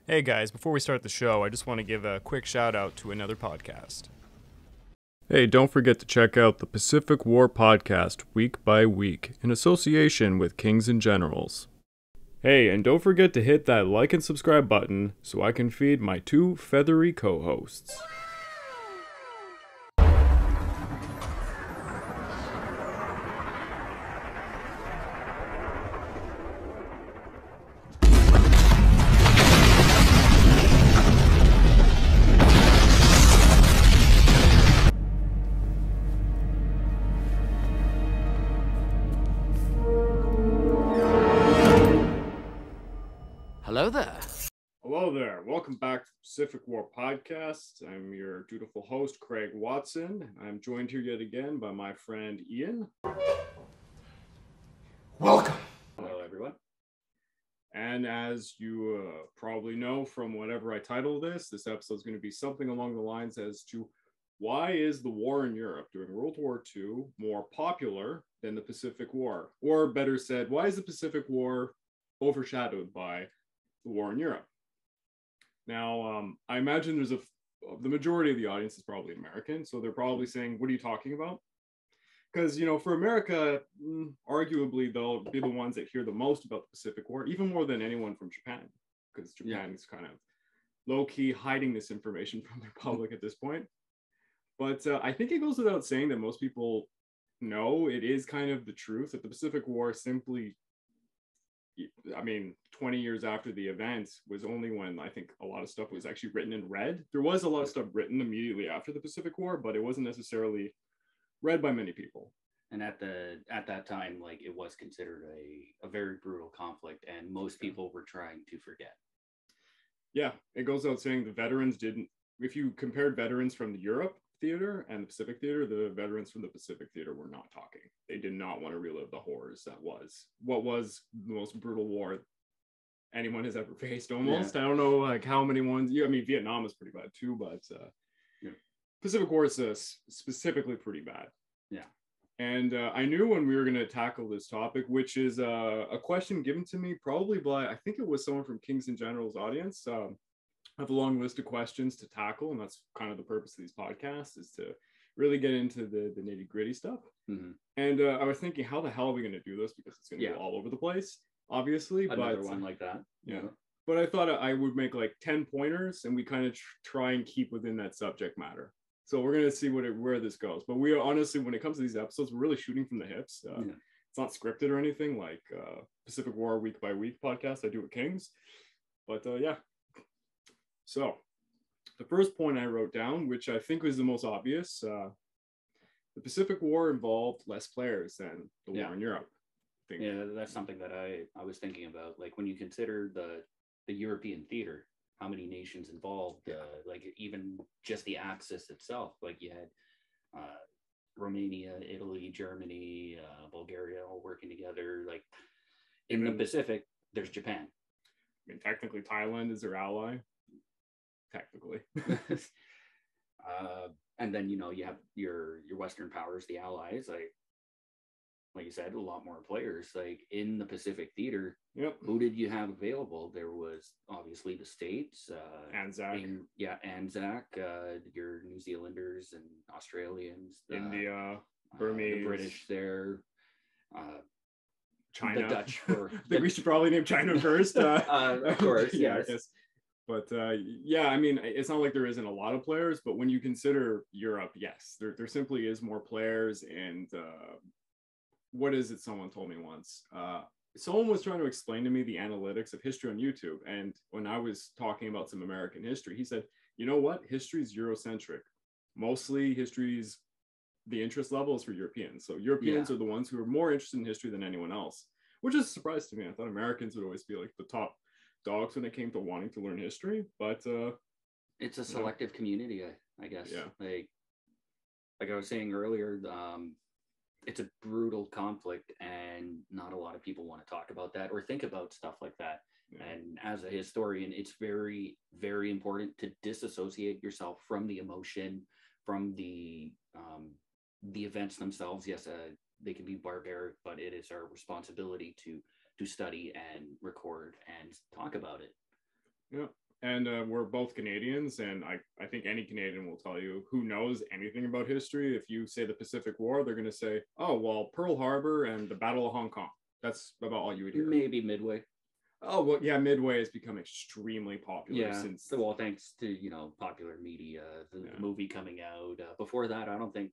Hey guys, before we start the show, I just want to give a quick shout out to another podcast. Hey, don't forget to check out the Pacific War podcast week by week in association with Kings and Generals. Hey, and don't forget to hit that like and subscribe button so I can feed my two feathery co-hosts. Hello there. Hello there. Welcome back to the Pacific War podcast. I'm your dutiful host, Craig Watson. I'm joined here yet again by my friend Ian. Welcome. Hello, everyone. And as you probably know from whatever I title this episode is going to be something along the lines as to why is the war in Europe during World War II more popular than the Pacific War? Or better said, why is the Pacific War overshadowed by the war in Europe? Now, I imagine the majority of the audience is probably American, so they're probably saying, what are you talking about? Because, for America, arguably, they'll be the ones that hear the most about the Pacific War, even more than anyone from Japan, because Japan is kind of low-key hiding this information from their public at this point. But I think it goes without saying that most people know it is kind of the truth that the Pacific War simply, 20 years after the event was only when I think a lot of stuff was actually written and read. There was a lot of stuff written immediately after the Pacific War, but it wasn't necessarily read by many people. And at that time, like, it was considered a very brutal conflict, and most people were trying to forget. Yeah, it goes without saying the veterans didn't. If you compared veterans from the Europe theater and the Pacific theater, the veterans from the Pacific theater were not talking. They did not want to relive the horrors that was what was the most brutal war anyone has ever faced, almost. I don't know like how many ones. Vietnam is pretty bad too, but Pacific War is specifically pretty bad. Yeah. And I knew when we were going to tackle this topic, which is a question given to me probably by, I think it was someone from Kings and Generals audience. I have a long list of questions to tackle, and that's kind of the purpose of these podcasts, is to really get into the nitty gritty stuff. Mm-hmm. And I was thinking, how the hell are we going to do this? Because it's going to go all over the place, obviously. Another one like that. Yeah. But I thought I would make like 10 pointers, and we kind of try and keep within that subject matter. So we're going to see where this goes. But we are honestly, when it comes to these episodes, we're really shooting from the hips. It's not scripted or anything like Pacific War week by week podcast I do with Kings. But yeah. So the first point I wrote down, which I think was the most obvious, the Pacific War involved less players than the war in Europe. Yeah, that's something that I was thinking about. Like, when you consider the European theater, how many nations involved, like even just the Axis itself, like you had Romania, Italy, Germany, Bulgaria all working together. Like in the Pacific, there's Japan. Technically Thailand is their ally. Technically. And then, you have your Western powers, the allies, like you said, a lot more players. Like in the Pacific theater, who did you have available? There was obviously the States, Anzac, your New Zealanders and Australians, India, Burmese, the British there, China, the Dutch. I think we should probably name China first. Of course, yes. But it's not like there isn't a lot of players, but when you consider Europe, yes, there simply is more players. And what is it someone told me once? Someone was trying to explain to me the analytics of history on YouTube. And when I was talking about some American history, he said, you know what? History is Eurocentric. Mostly history's, the interest level is for Europeans. So Europeans are the ones who are more interested in history than anyone else, which is a surprise to me. I thought Americans would always be like the top dogs when it came to wanting to learn history, but it's a selective community, I guess. Like I was saying earlier, it's a brutal conflict, and not a lot of people want to talk about that or think about stuff like that. And as a historian, it's very, very important to disassociate yourself from the emotion, from the events themselves. Yes, they can be barbaric, but it is our responsibility to study and record and talk about it. Yeah. And we're both Canadians, and I think any Canadian will tell you who knows anything about history. If you say the Pacific War, they're going to say, oh, well, Pearl Harbor and the Battle of Hong Kong. That's about all you would hear. Maybe Midway. Oh, well, yeah, Midway has become extremely popular since... Well, thanks to, popular media, the movie coming out. Before that, I don't think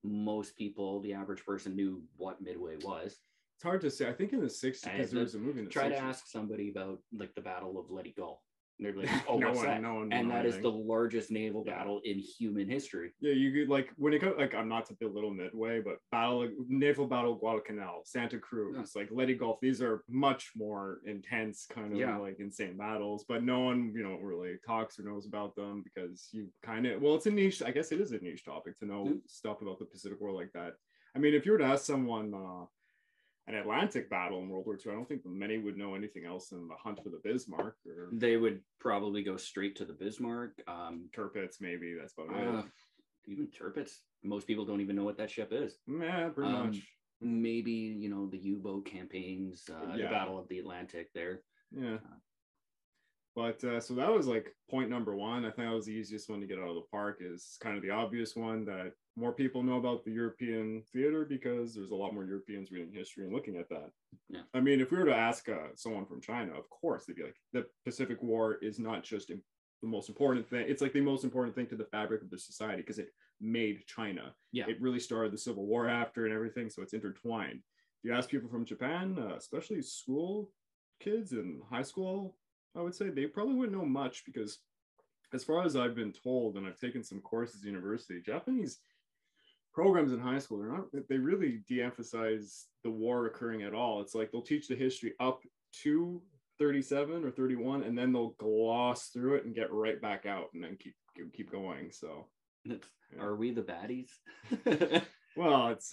most people, the average person, knew what Midway was. It's hard to say. I think in the 60s, because there was a movie in the 60s. Try to ask somebody about, like, the Battle of Let It Go. And they're like, oh, what's that? And that is the largest naval battle in human history. Yeah, you could, like, when it comes, like, I'm not to belittle Midway, but naval battle of Guadalcanal, Santa Cruz, like, Let It Go, these are much more intense, kind of like insane battles, but no one, really talks or knows about them because you kind of, well, it's a niche, I guess it is a niche topic to know stuff about the Pacific War like that. I mean, if you were to ask someone, an Atlantic battle in World War II, I don't think many would know anything else than the Hunt for the Bismarck. Or they would probably go straight to the Bismarck. Tirpitz, maybe, that's about it. Even Tirpitz, most people don't even know what that ship is. Yeah, pretty much. Maybe, the U-boat campaigns, the Battle of the Atlantic there. Yeah. But so that was like point number one. I think that was the easiest one to get out of the park, is kind of the obvious one that more people know about the European theater because there's a lot more Europeans reading history and looking at that. Yeah. I mean, if we were to ask someone from China, of course, they'd be like, the Pacific War is not just the most important thing. It's like the most important thing to the fabric of the society because it made China. Yeah. It really started the Civil War after and everything. So it's intertwined. If you ask people from Japan, especially school kids in high school, I would say they probably wouldn't know much because as far as I've been told, and I've taken some courses at university, Japanese programs in high school, they really de-emphasize the war occurring at all. It's like they'll teach the history up to 37 or 31, and then they'll gloss through it and get right back out and then keep going. So are we the baddies? Well, it's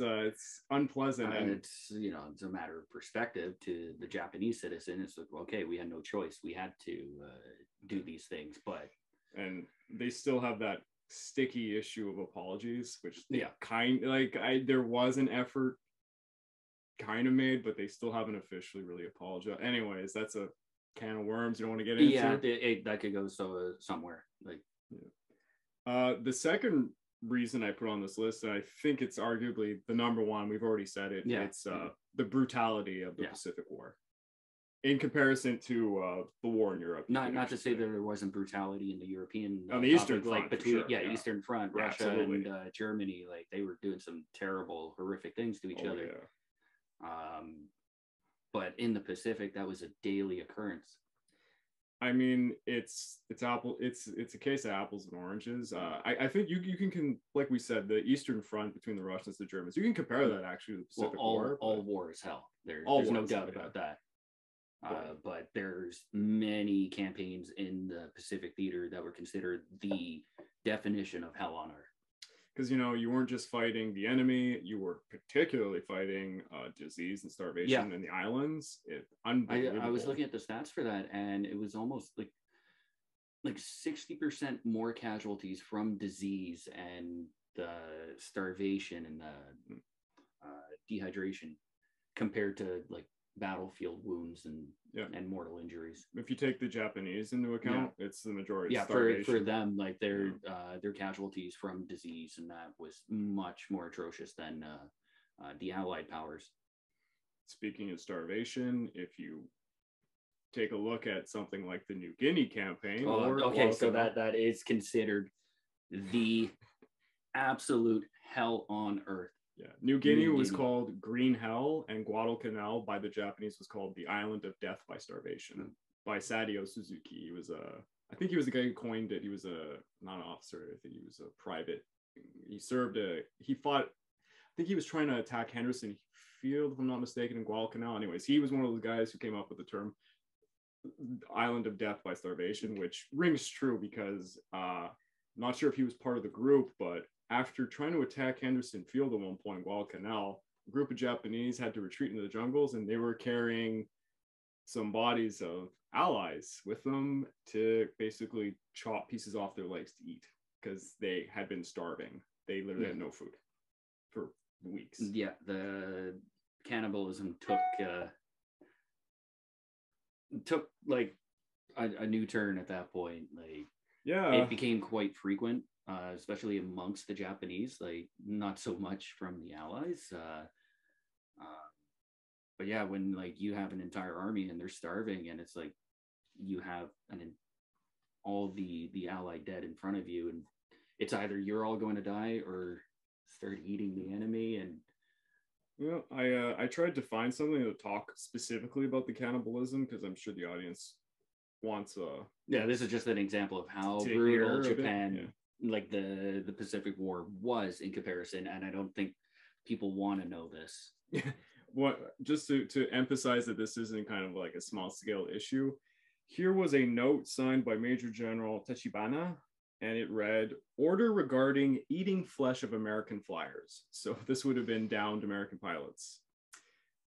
unpleasant, and it's it's a matter of perspective. To the Japanese citizen, it's like, okay, we had no choice, we had to do these things, and they still have that sticky issue of apologies, which there was an effort kind of made, but they still haven't officially really apologized. Anyways, that's a can of worms you don't want to get into. Yeah, that could go somewhere. The second reason I put on this list, and I think it's arguably the number one, we've already said it, it's the brutality of the Pacific War in comparison to the war in Europe. Not to say that there wasn't brutality in the European on the Eastern Front, between Eastern Front, Russia and Germany, like they were doing some terrible, horrific things to each other. But in the Pacific, that was a daily occurrence. I mean, it's a case of apples and oranges. I think you can, like we said, the Eastern Front between the Russians and the Germans, you can compare that actually to the Pacific War. All war is hell. There's no doubt about that. But there's many campaigns in the Pacific theater that were considered the definition of hell on earth. Because you weren't just fighting the enemy, you were particularly fighting disease and starvation in the islands. I was looking at the stats for that, and it was almost like 60% more casualties from disease and the starvation and the dehydration compared to like battlefield wounds and mortal injuries. If you take the Japanese into account, it's the majority. Yeah, for them, like their casualties from disease and that was much more atrocious than the Allied powers. Speaking of starvation, if you take a look at something like the New Guinea campaign, so that is considered the absolute hell on earth. Yeah, New Guinea was called Green Hell, and Guadalcanal by the Japanese was called the Island of Death by Starvation by Sadio Suzuki. He was I think he was the guy who coined it. He was not an officer. I think he was a private. He fought. I think he was trying to attack Henderson Field, if I'm not mistaken, in Guadalcanal. Anyways, he was one of those guys who came up with the term Island of Death by Starvation, which rings true because not sure if he was part of the group, but after trying to attack Henderson Field at one point, Guadalcanal, a group of Japanese had to retreat into the jungles, and they were carrying some bodies of allies with them to basically chop pieces off their legs to eat because they had been starving. They literally had no food for weeks. Yeah, the cannibalism took like a new turn at that point. Like, yeah, it became quite frequent, especially amongst the Japanese. Like, not so much from the Allies. But yeah, when like you have an entire army and they're starving, and it's like you have all the Allied dead in front of you, and it's either you're all going to die or start eating the enemy. And well, I tried to find something to talk specifically about the cannibalism because I'm sure the audience wants yeah, this is just an example of how brutal Japan, like the Pacific War, was in comparison, and I don't think people want to know this. What, just to emphasize that this isn't kind of like a small scale issue, here was a note signed by Major General Tachibana, and it read, "Order regarding eating flesh of American flyers." So this would have been downed American pilots.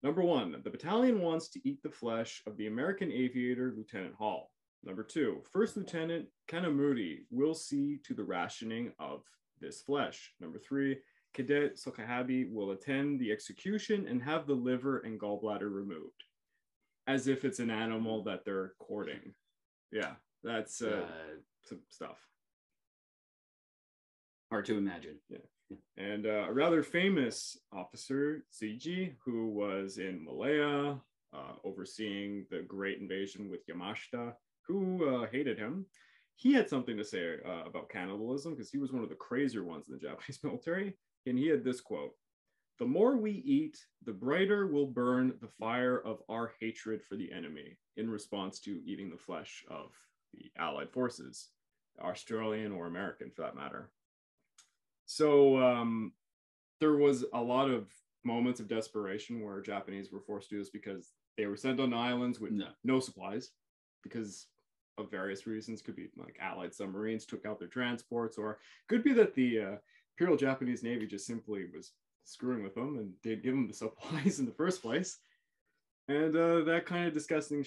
Number 1, the battalion wants to eat the flesh of the American aviator, Lieutenant Hall. Number 2, First Lieutenant Kanamuri will see to the rationing of this flesh. Number 3, Cadet Sokahabi will attend the execution and have the liver and gallbladder removed. As if it's an animal that they're courting. Yeah, that's some stuff. Hard to imagine. Yeah. And a rather famous officer, Zuiji, who was in Malaya, overseeing the Great Invasion with Yamashita, who hated him. He had something to say about cannibalism because he was one of the crazier ones in the Japanese military. And he had this quote: "The more we eat, the brighter will burn the fire of our hatred for the enemy," in response to eating the flesh of the Allied forces, Australian or American for that matter. So there was a lot of moments of desperation where Japanese were forced to do this because they were sent on islands with no supplies because of various reasons. Could be like Allied submarines took out their transports, or could be that the Imperial Japanese Navy just simply was screwing with them and did give them the supplies in the first place. And that kind of disgusting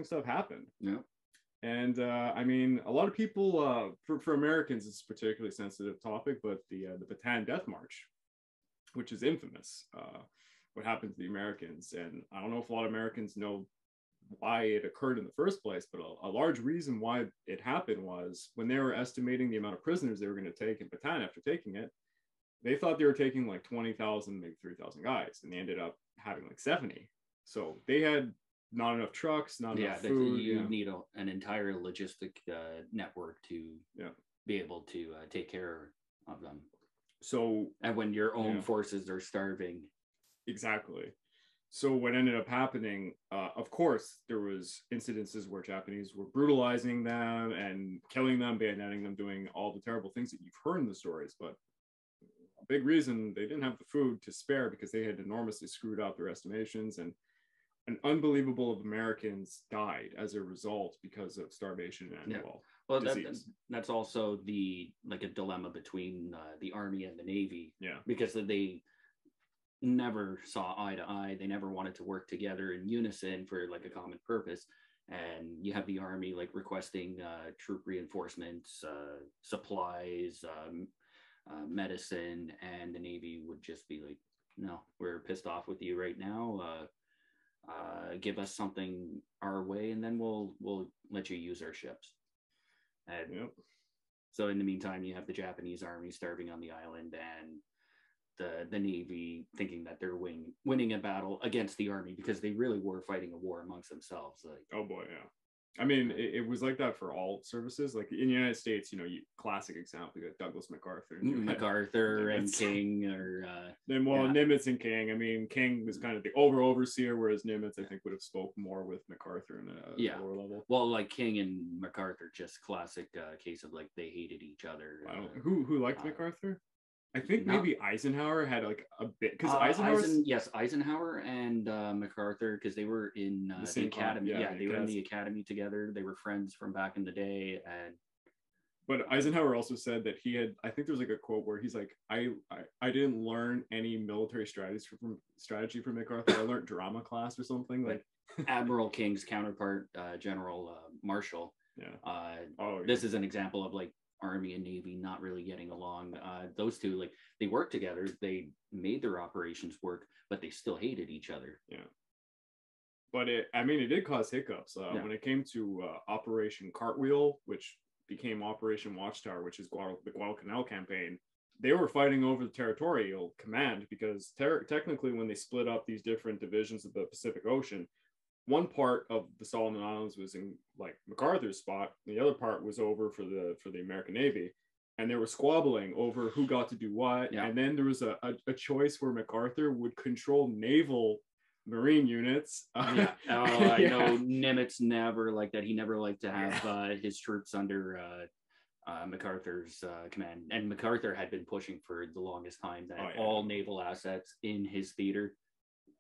stuff happened. Yeah. And I mean, a lot of people, for Americans, it's a particularly sensitive topic, but the Bataan Death March, which is infamous, what happened to the Americans. And I don't know if a lot of Americans know why it occurred in the first place, but a large reason why it happened was when they were estimating the amount of prisoners they were going to take in Bataan after taking it, they thought they were taking like 20,000, maybe 3,000 guys, and they ended up having like 70. So they had not enough trucks, not enough food. You need an entire logistic network to be able to take care of them. So, and when your own forces are starving. Exactly. So what ended up happening, of course, there was incidences where Japanese were brutalizing them and killing them, bayoneting them, doing all the terrible things that you've heard in the stories. But a big reason they didn't have the food to spare because they had enormously screwed up their estimations, and an unbelievable of Americans died as a result because of starvation and disease. That's also a dilemma between the Army and the Navy. Yeah, because they never saw eye to eye. They never wanted to work together in unison for like a common purpose. And you have the Army like requesting troop reinforcements, supplies, medicine, and the Navy would just be like, "No, we're pissed off with you right now. Give us something our way, and then we'll let you use our ships." And so in the meantime, you have the Japanese Army starving on the island, and the Navy thinking that they're winning a battle against the Army because they really were fighting a war amongst themselves. Like, oh boy, yeah. I mean, it was like that for all services. Like in the United States, classic example, you got Douglas MacArthur. And King, or Nimitz and King. I mean, King was kind of the overseer, whereas Nimitz, I think, would have spoke more with MacArthur in a lower level. Well, like King and MacArthur, just classic case of like they hated each other. Who liked MacArthur? I think maybe Eisenhower had like a bit, because Eisenhower and MacArthur, because they were in the academy. They were in the academy together. They were friends from back in the day. But Eisenhower also said that he had, I think there's like a quote where he's like, I didn't learn any military strategy from MacArthur. I learned drama class or something. Like Admiral King's counterpart, General Marshall. This is an example of like Army and Navy not really getting along. Those two, like, they worked together, they made their operations work, but they still hated each other. but it did cause hiccups when it came to Operation Cartwheel, which became Operation Watchtower, which is the Guadalcanal campaign. They were fighting over the territorial command because technically when they split up these different divisions of the Pacific Ocean, one part of the Solomon Islands was in like MacArthur's spot, and the other part was over for the American Navy, and they were squabbling over who got to do what. And then there was a choice where MacArthur would control naval Marine units. I know Nimitz never liked that. He never liked to have his troops under MacArthur's command. And MacArthur had been pushing for the longest time that all naval assets in his theater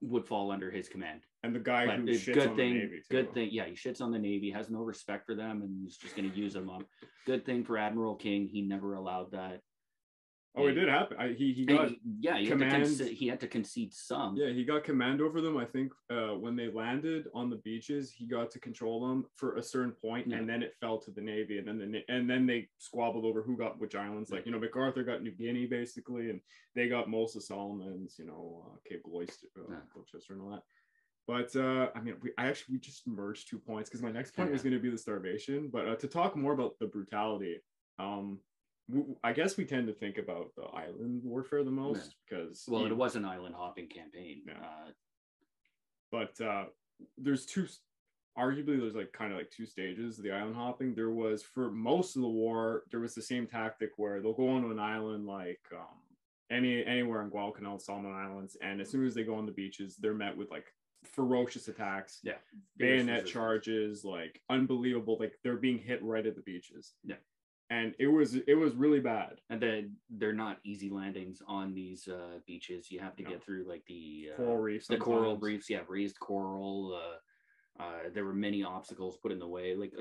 would fall under his command. And the guy who shits on the Navy too. Good thing. Yeah, he shits on the Navy, has no respect for them, and he's just going to use them up. Good thing for Admiral King, he never allowed that. Oh, it did happen. He got command. He had to concede some. Yeah, he got command over them. I think when they landed on the beaches, he got to control them for a certain point, and then it fell to the Navy, and then they squabbled over who got which islands. Like MacArthur got New Guinea basically, and they got most of Solomons, Cape Gloucester, Colchester, and all that. But we just merged 2 points because my next point was going to be the Starvation. But to talk more about the Brutality, I guess we tend to think about the island warfare the most because it was an island hopping campaign. But there's there's like kind of like two stages of the island hopping. There was, for most of the war, there was the same tactic where they'll go onto an island like anywhere in Guadalcanal, Solomon Islands, and as soon as they go on the beaches, they're met with like ferocious attacks, bayonet charges, like unbelievable, like they're being hit right at the beaches. And it was really bad. And then they're not easy landings on these beaches. You have to get through like the coral reefs. The coral reefs, raised coral. There were many obstacles put in the way. Like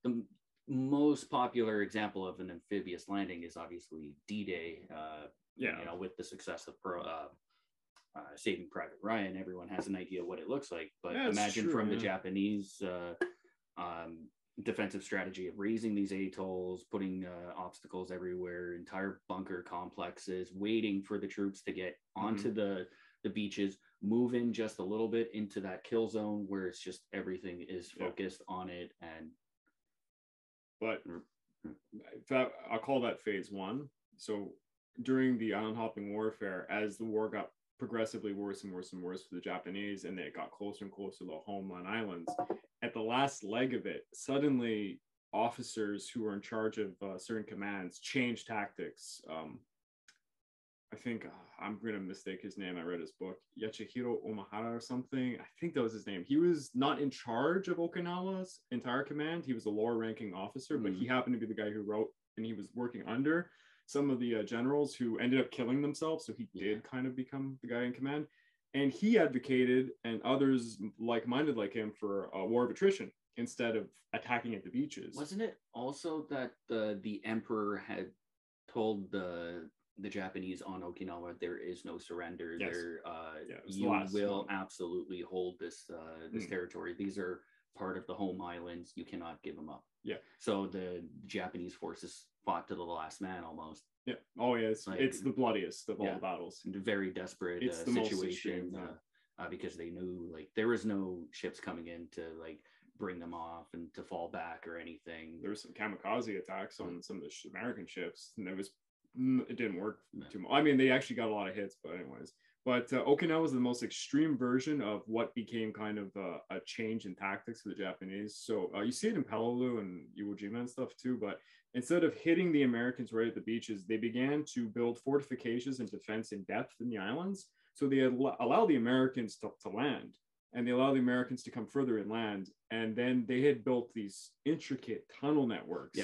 the most popular example of an amphibious landing is obviously D-Day. With the success of Saving Private Ryan, everyone has an idea what it looks like. But imagine from the Japanese defensive strategy of raising these atolls, putting obstacles everywhere, entire bunker complexes, waiting for the troops to get onto the beaches, move in just a little bit into that kill zone where it's just everything is focused on it. But I'll call that phase one. So during the island hopping warfare, as the war got progressively worse and worse and worse for the Japanese, and it got closer and closer to the homeland islands, at the last leg of it, suddenly officers who were in charge of certain commands changed tactics. I think I'm going to mistake his name. I read his book, Yachihiro Omahara or something. I think that was his name. He was not in charge of Okinawa's entire command. He was a lower ranking officer, but he happened to be the guy who wrote, and he was working under some of the generals who ended up killing themselves. So he did kind of become the guy in command. And he advocated, and others like-minded like him, for a war of attrition instead of attacking at the beaches. Wasn't it also that the emperor had told the Japanese on Okinawa, there is no surrender. You will absolutely hold this territory. These are part of the home islands. You cannot give them up. So the Japanese forces fought to the last man almost. It's the bloodiest of all the battles. Very desperate situation because they knew like there was no ships coming in to like bring them off and to fall back or anything. There was some kamikaze attacks on some of the American ships, and it didn't work too much. I mean, they actually got a lot of hits, but anyways. But Okinawa was the most extreme version of what became kind of a change in tactics for the Japanese. So you see it in Peleliu and Iwo Jima and stuff too. But instead of hitting the Americans right at the beaches, they began to build fortifications and defense in depth in the islands. So they allow the Americans to land, and they allow the Americans to come further inland. And then they had built these intricate tunnel networks.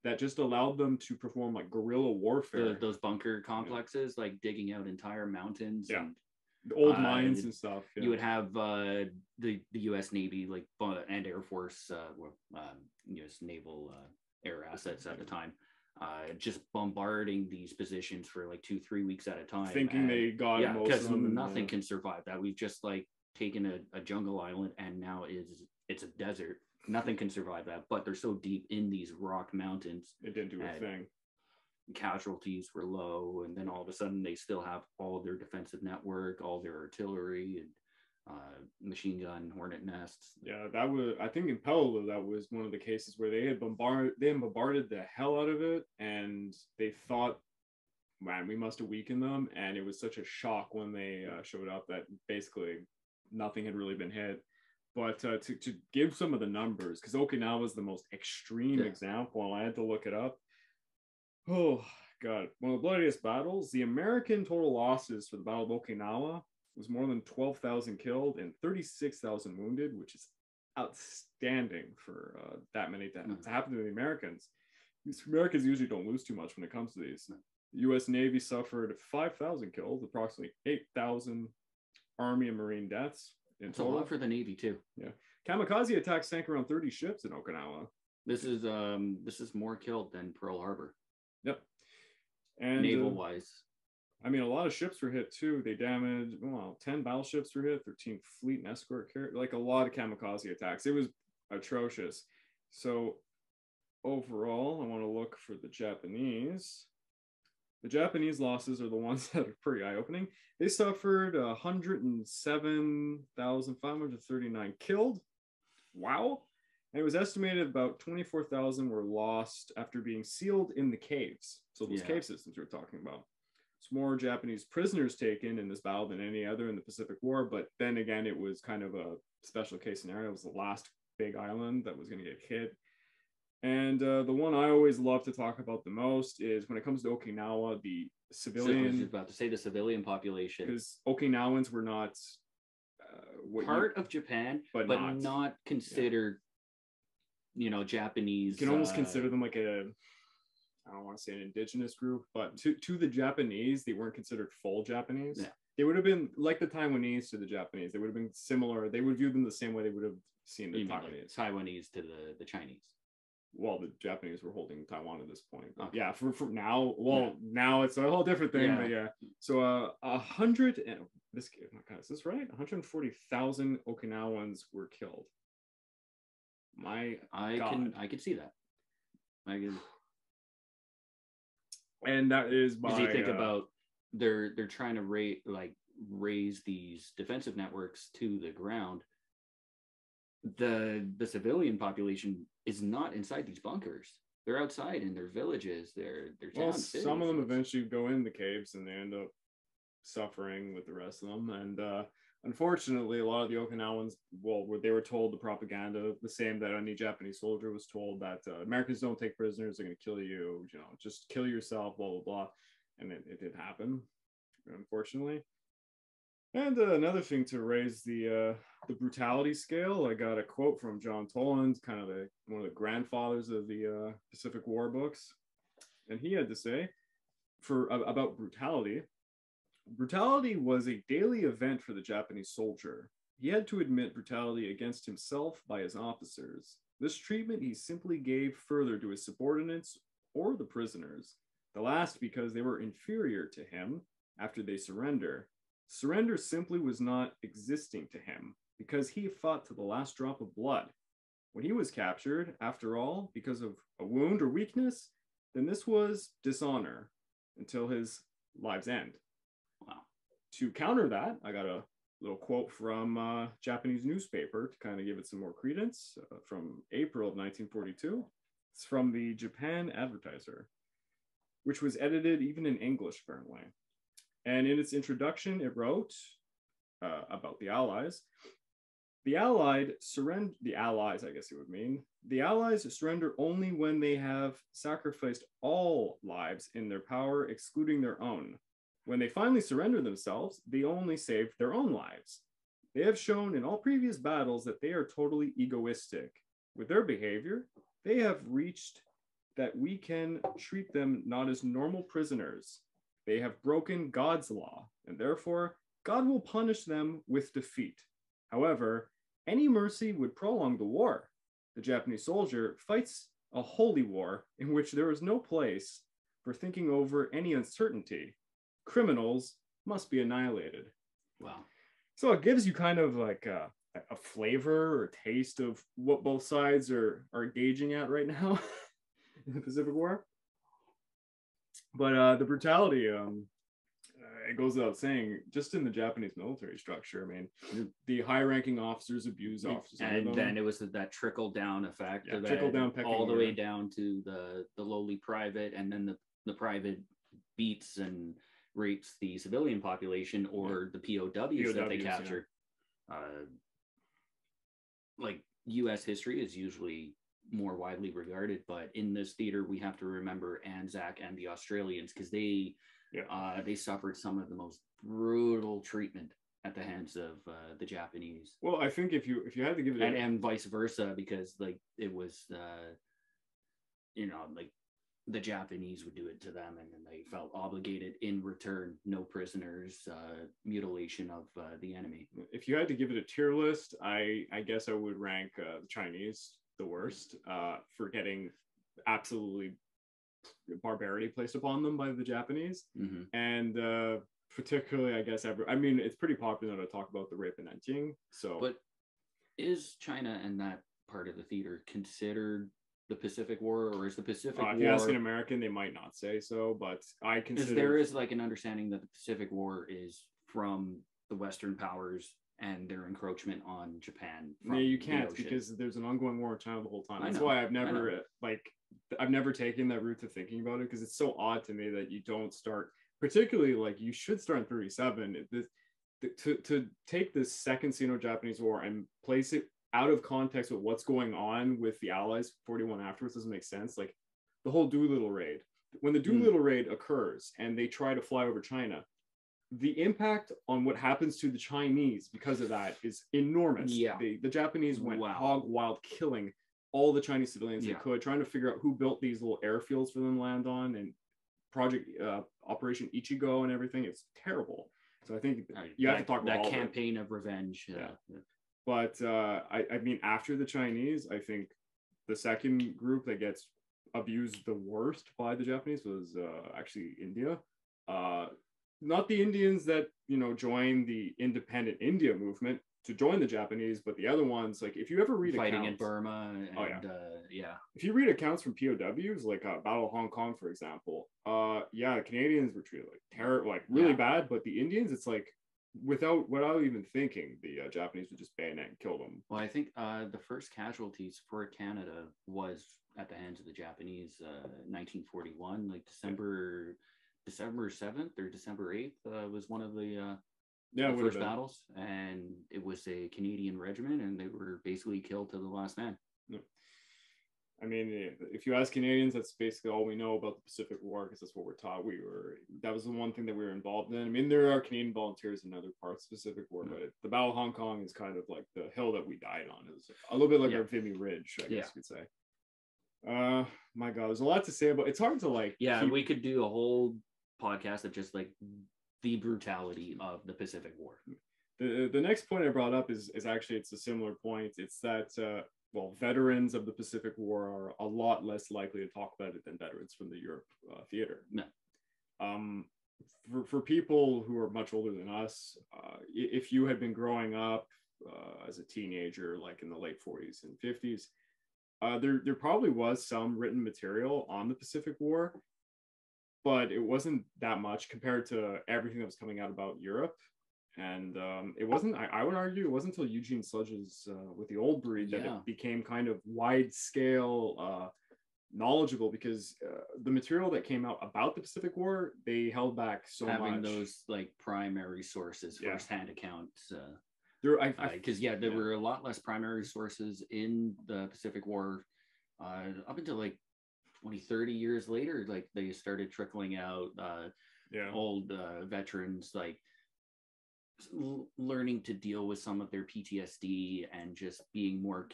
That just allowed them to perform like guerrilla warfare. Those bunker complexes, like digging out entire mountains. And the old mines and stuff. You would have the U.S. Navy and Air Force, U.S. naval air assets at the time, just bombarding these positions for like 2-3 weeks at a time. Thinking they got most of them. Because nothing can survive that. We've just like taken a jungle island and now it's a desert. Nothing can survive that, but they're so deep in these rock mountains. It didn't do a thing. Casualties were low, and then all of a sudden they still have all their defensive network, all their artillery, and machine gun hornet nests. Yeah, that was, I think in Peleliu, that was one of the cases where they had bombarded the hell out of it, and they thought, man, we must have weakened them, and it was such a shock when they showed up that basically nothing had really been hit. But to give some of the numbers, because Okinawa is the most extreme example, and I had to look it up. Oh, God. One of the bloodiest battles, the American total losses for the Battle of Okinawa was more than 12,000 killed and 36,000 wounded, which is outstanding for that many to happen to the Americans. These Americans usually don't lose too much when it comes to these. The U.S. Navy suffered 5,000 killed, approximately 8,000 Army and Marine deaths. It's a lot for the Navy too. Yeah, kamikaze attacks sank around 30 ships in Okinawa. This is more killed than Pearl Harbor. Yep. And naval wise, I mean, a lot of ships were hit too. They damaged 10 battleships were hit, 13 fleet and escort carrier, like a lot of kamikaze attacks. It was atrocious. So overall, I want to look for the Japanese. The Japanese losses are the ones that are pretty eye-opening. They suffered 107,539 killed. Wow. And it was estimated about 24,000 were lost after being sealed in the caves. So those cave systems we're talking about. It's more Japanese prisoners taken in this battle than any other in the Pacific War. But then again, it was kind of a special case scenario. It was the last big island that was going to get hit. And the one I always love to talk about the most is when it comes to Okinawa, the civilian. I was about to say the civilian population. Because Okinawans were not part of Japan, but not considered, Japanese. You can almost consider them like I don't want to say an indigenous group, but to the Japanese, they weren't considered full Japanese. Yeah. They would have been like the Taiwanese to the Japanese. They would have been similar. They would view them the same way they would have seen the Taiwanese. Taiwanese to the Chinese. Well, the Japanese were holding Taiwan at this point. Okay. Yeah, for now. Well, now it's a whole different thing. Yeah. But yeah, so 100. This, oh God, is this right? 140,000 Okinawans were killed. I can see that. And that is by. Because you think about they're trying to raise these defensive networks to the ground. The civilian population is not inside these bunkers. They're outside in their villages, their towns. Well, some of them eventually go in the caves and they end up suffering with the rest of them. And unfortunately, a lot of the Okinawans, they were told the propaganda, the same that any Japanese soldier was told, that Americans don't take prisoners, they're going to kill you, just kill yourself, blah, blah, blah. And it did happen, unfortunately. And another thing to raise the brutality scale, I got a quote from John Toland, kind of one of the grandfathers of the Pacific War books, and he had to say about brutality. Brutality was a daily event for the Japanese soldier. He had to admit brutality against himself by his officers. This treatment he simply gave further to his subordinates or the prisoners, the last because they were inferior to him after they surrender. Surrender simply was not existing to him because he fought to the last drop of blood. When he was captured, after all, because of a wound or weakness, then this was dishonor until his lives end. Wow. To counter that, I got a little quote from a Japanese newspaper to kind of give it some more credence from April of 1942. It's from the Japan Advertiser, which was edited even in English, apparently. And in its introduction, it wrote about the Allies. The Allies, I guess it would mean, the Allies surrender only when they have sacrificed all lives in their power, excluding their own. When they finally surrender themselves, they only save their own lives. They have shown in all previous battles that they are totally egoistic. With their behavior, they have reached that we can treat them not as normal prisoners. They have broken God's law, and therefore God will punish them with defeat. However, any mercy would prolong the war. The Japanese soldier fights a holy war in which there is no place for thinking over any uncertainty. Criminals must be annihilated. Wow. So it gives you kind of like a flavor or taste of what both sides are engaging at right now in the Pacific War. But the brutality, it goes without saying, just in the Japanese military structure, I mean, the high-ranking officers abuse officers, and then it was that trickle-down effect, trickle-down all the way down to the lowly private, and then the private beats and rapes the civilian population or the POWs that they captured. Like U.S. history is usually more widely regarded, but in this theater we have to remember Anzac and the Australians, because they suffered some of the most brutal treatment at the hands of the Japanese. Well, I think if you had to give it and vice versa, because like it was like the Japanese would do it to them, and then they felt obligated in return. No prisoners, mutilation of the enemy. If you had to give it a tier list, I guess I would rank the Chinese the worst for getting absolutely barbarity placed upon them by the Japanese. Mm-hmm. And particularly, I guess, it's pretty popular to talk about the rape in Nanjing. So, but is China and that part of the theater considered the Pacific War, or is the Pacific War? If you ask an American, they might not say so, but I consider there is like an understanding that the Pacific War is from the Western powers and their encroachment on Japan. No, you can't, because there's an ongoing war in China the whole time. That's why I've never taken that route to thinking about it, because it's so odd to me that you don't start, particularly like you should start in 37. To take this second Sino-Japanese War and place it out of context with what's going on with the Allies 41 afterwards doesn't make sense. Like the whole Doolittle raid, when the Doolittle raid occurs and they try to fly over China, the impact on what happens to the Chinese because of that is enormous. Yeah. The Japanese went hog wild, killing all the Chinese civilians they could, trying to figure out who built these little airfields for them to land on, and Project Operation Ichigo and everything. It's terrible. So I think you have to talk about that campaign of revenge. But I mean, after the Chinese, I think the second group that gets abused the worst by the Japanese was actually India. Not the Indians that, joined the independent India movement to join the Japanese, but the other ones, like if you ever read fighting accounts, in Burma, and, if you read accounts from POWs, like Battle of Hong Kong, for example, the Canadians were treated like really bad, but the Indians, it's like without even thinking, the Japanese would just bayonet and kill them. Well, I think the first casualties for Canada was at the hands of the Japanese, 1941, like December 7th or December 8th was one of the first battles, and it was a Canadian regiment, and they were basically killed to the last man. I mean, if you ask Canadians, that's basically all we know about the Pacific War, because that's what we're taught. That was the one thing that we were involved in. I mean, there are Canadian volunteers in other parts of the Pacific War, but the Battle of Hong Kong is kind of like the hill that we died on. It was a little bit like our Vimy Ridge, I guess you could say. My God, there's a lot to say about. It's hard to we could do a whole podcast of just like the brutality of the Pacific War. The next point I brought up is actually, it's a similar point. It's that veterans of the Pacific War are a lot less likely to talk about it than veterans from the Europe theater. For people who are much older than us, if you had been growing up as a teenager, like in the late 40s and 50s, there probably was some written material on the Pacific War, but it wasn't that much compared to everything that was coming out about Europe. And it wasn't, I would argue, it wasn't until Eugene Sledge's With the Old Breed that it became kind of wide scale knowledgeable, because the material that came out about the Pacific War, they held back so much. Having those like primary sources, firsthand accounts. Because there were a lot less primary sources in the Pacific War up until like 20-30 years later. Like they started trickling out old veterans, like learning to deal with some of their PTSD and just being more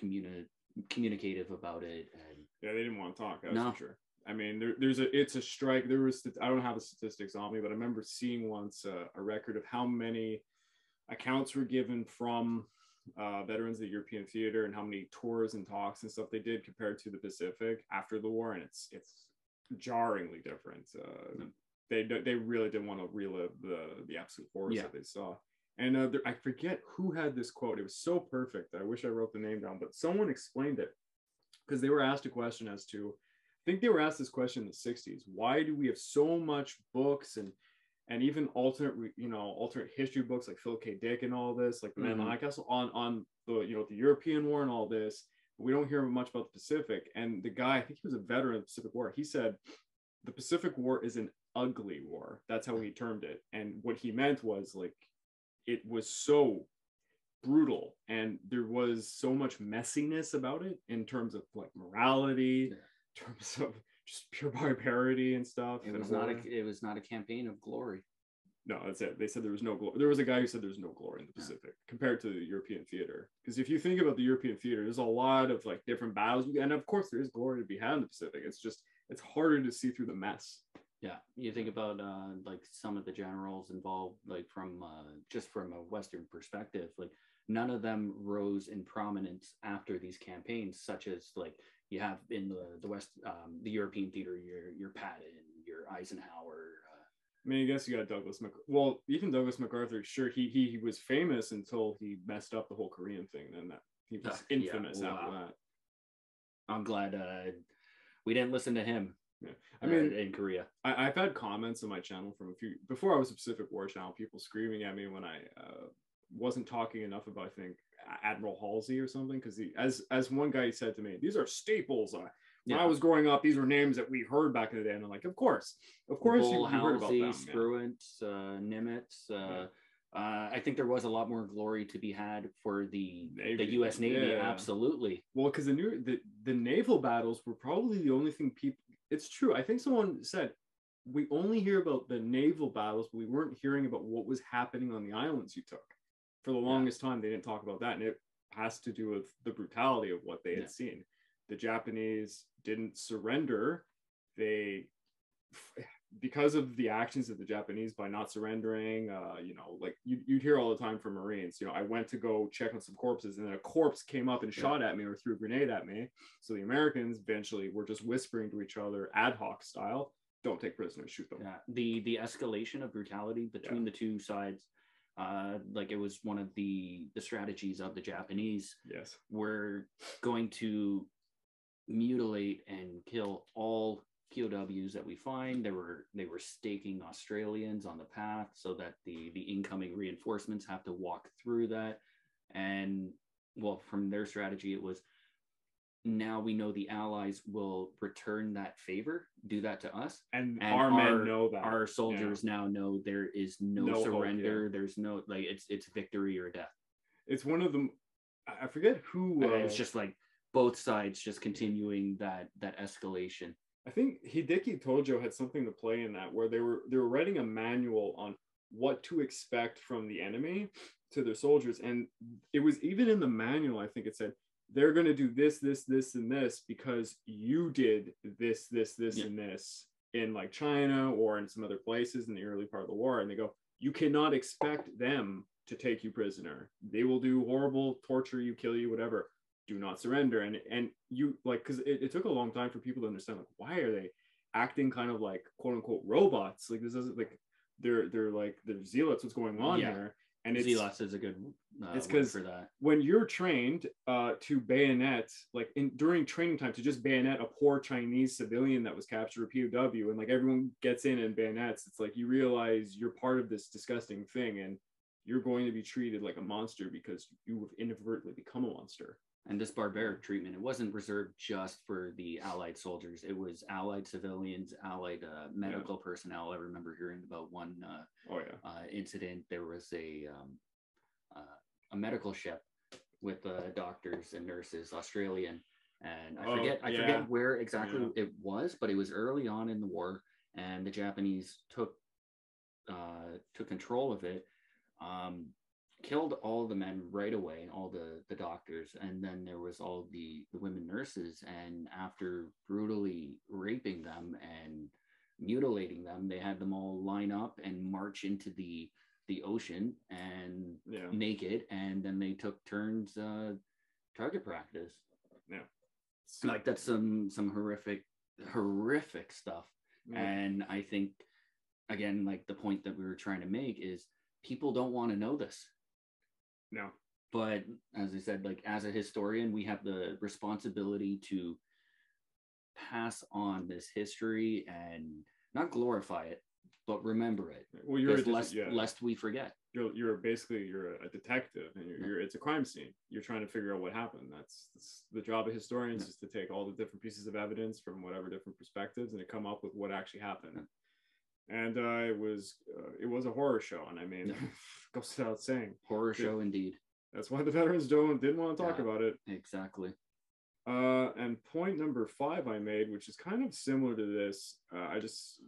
communicative about it. And they didn't want to talk, that's for sure. I mean, it's a strike. I don't have the statistics on me, but I remember seeing once a record of how many accounts were given from veterans of the European theater and how many tours and talks and stuff they did compared to the Pacific after the war, and it's jarringly different. They really didn't want to relive the absolute horrors that they saw. And I forget who had this quote. It was so perfect. I wish I wrote the name down, but someone explained it, because they were asked a question I think they were asked this question in the 60s. Why do we have so much books and and even alternate history books like Philip K. Dick and all this, like the Man in the High Castle, on the the European War and all this. We don't hear much about the Pacific. And the guy, I think he was a veteran of the Pacific War, he said the Pacific War is an ugly war. That's how he termed it. And what he meant was, like, it was so brutal and there was so much messiness about it in terms of like morality, in terms of just pure barbarity and stuff. It was not a campaign of glory. No, that's it. They said there was no glory. There was a guy who said there's no glory in the Pacific compared to the European theater. Because if you think about the European theater, there's a lot of like different battles, and of course there is glory to be had in the Pacific. It's just it's harder to see through the mess. Yeah, you think about like some of the generals involved, like from just from a Western perspective, like none of them rose in prominence after these campaigns, such as like you have in the West, the European theater, your Patton, your Eisenhower. I mean, I guess you got even Douglas MacArthur. Sure, he was famous until he messed up the whole Korean thing. Then that he was infamous after that. I'm glad we didn't listen to him. Yeah, I mean, in Korea, I've had comments on my channel from a few before I was a Pacific War channel. People screaming at me when I wasn't talking enough about, I think, Admiral Halsey or something, because as one guy said to me, these are staples. When I was growing up, these were names that we heard back in the day, and I'm like, of course, Bull, you heard about them. Spruance, Nimitz. I think there was a lot more glory to be had for the U.S. Navy. Yeah. Absolutely. Well, because the naval battles were probably the only thing people. It's true. I think someone said we only hear about the naval battles, but we weren't hearing about what was happening on the islands you took. For the longest time, they didn't talk about that, and it has to do with the brutality of what they had seen. The Japanese didn't surrender. Because of the actions of the Japanese by not surrendering, like you'd hear all the time from Marines, I went to go check on some corpses and then a corpse came up and shot at me or threw a grenade at me. So the Americans eventually were just whispering to each other ad hoc style, don't take prisoners, shoot them. Yeah. The escalation of brutality between the two sides, like it was one of the strategies of the Japanese. Yes. We're going to mutilate and kill all POWs that we find. They were staking Australians on the path so that the incoming reinforcements have to walk through that. And well, from their strategy, it was, now we know the Allies will return that favor, do that to us, and our men know that. Our soldiers now know there is no surrender. Hope, There's no, like, it's victory or death. It's one of them. I forget who. It's just like both sides just continuing that escalation. I think Hideki Tojo had something to play in that, where they were writing a manual on what to expect from the enemy to their soldiers, and it was even in the manual. I think it said they're going to do this, and this because you did this, and this in like China or in some other places in the early part of the war, and they go, you cannot expect them to take you prisoner. They will do horrible, torture you, kill you, whatever. Do not surrender. And you, like, because it took a long time for people to understand, like, why are they acting kind of like quote unquote robots? Like, this doesn't, like, they're zealots. What's going on here? And it's zealots is a good it's because for that, when you're trained to bayonet, like during training time, to just bayonet a poor Chinese civilian that was captured, a POW, and like everyone gets in and bayonets, it's like you realize you're part of this disgusting thing, and you're going to be treated like a monster because you have inadvertently become a monster. And this barbaric treatment, it wasn't reserved just for the Allied soldiers. It was Allied civilians, Allied medical personnel. I remember hearing about one incident. There was a medical ship with doctors and nurses, Australian, and I forget where exactly it was, but it was early on in the war, and the Japanese took control of it. Killed all the men right away, all the doctors, and then there was all the women nurses, and after brutally raping them and mutilating them, they had them all line up and march into the ocean and naked, and then they took turns target practice. Like that's some horrific stuff. And I think, again, like the point that we were trying to make is people don't want to know this. No. But as I said, like as a historian, we have the responsibility to pass on this history and not glorify it, but remember it. Well, you're lest we forget. You're a detective, and it's a crime scene. You're trying to figure out what happened. That's the job of historians, is to take all the different pieces of evidence from whatever different perspectives and to come up with what actually happened. And it was a horror show, and I mean, goes without saying, horror show indeed. That's why the veterans didn't want to talk about it. Exactly. And point number 5 I made, which is kind of similar to this, I guess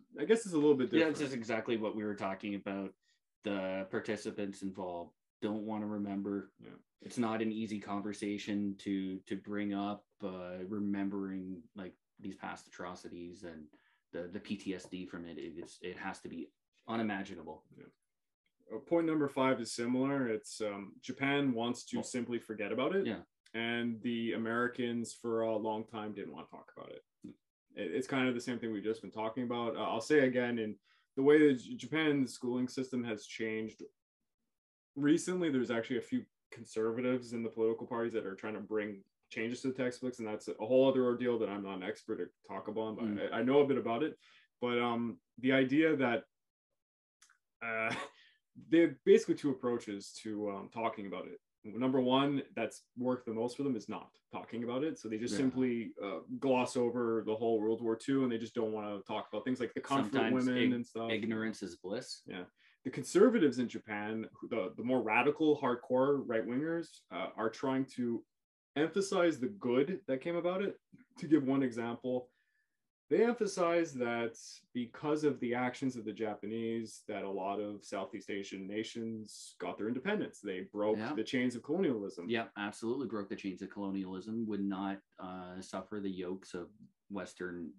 it's a little bit different. Yeah, it's just exactly what we were talking about. The participants involved don't want to remember. Yeah. It's not an easy conversation to bring up, remembering like these past atrocities and the PTSD from it. It has to be unimaginable. Yeah. Point number 5 is similar. It's Japan wants to simply forget about it. Yeah. And the Americans for a long time didn't want to talk about it. It's kind of the same thing we've just been talking about. I'll say again, in the way that Japan's schooling system has changed recently, there's actually a few conservatives in the political parties that are trying to bring changes to the textbooks, and that's a whole other ordeal that I'm not an expert to talk about, but I know a bit about it. But the idea that they have basically 2 approaches to talking about it. Number 1, that's worked the most for them, is not talking about it. So they just simply gloss over the whole World War II, and they just don't want to talk about things like the comfort women and stuff. Ignorance is bliss. Yeah. The conservatives in Japan, the more radical, hardcore right-wingers, are trying to emphasize the good that came about it. To give one example, they emphasize that because of the actions of the Japanese, that a lot of Southeast Asian nations got their independence. They broke the chains of colonialism. Yeah, absolutely broke the chains of colonialism, would not suffer the yokes of Western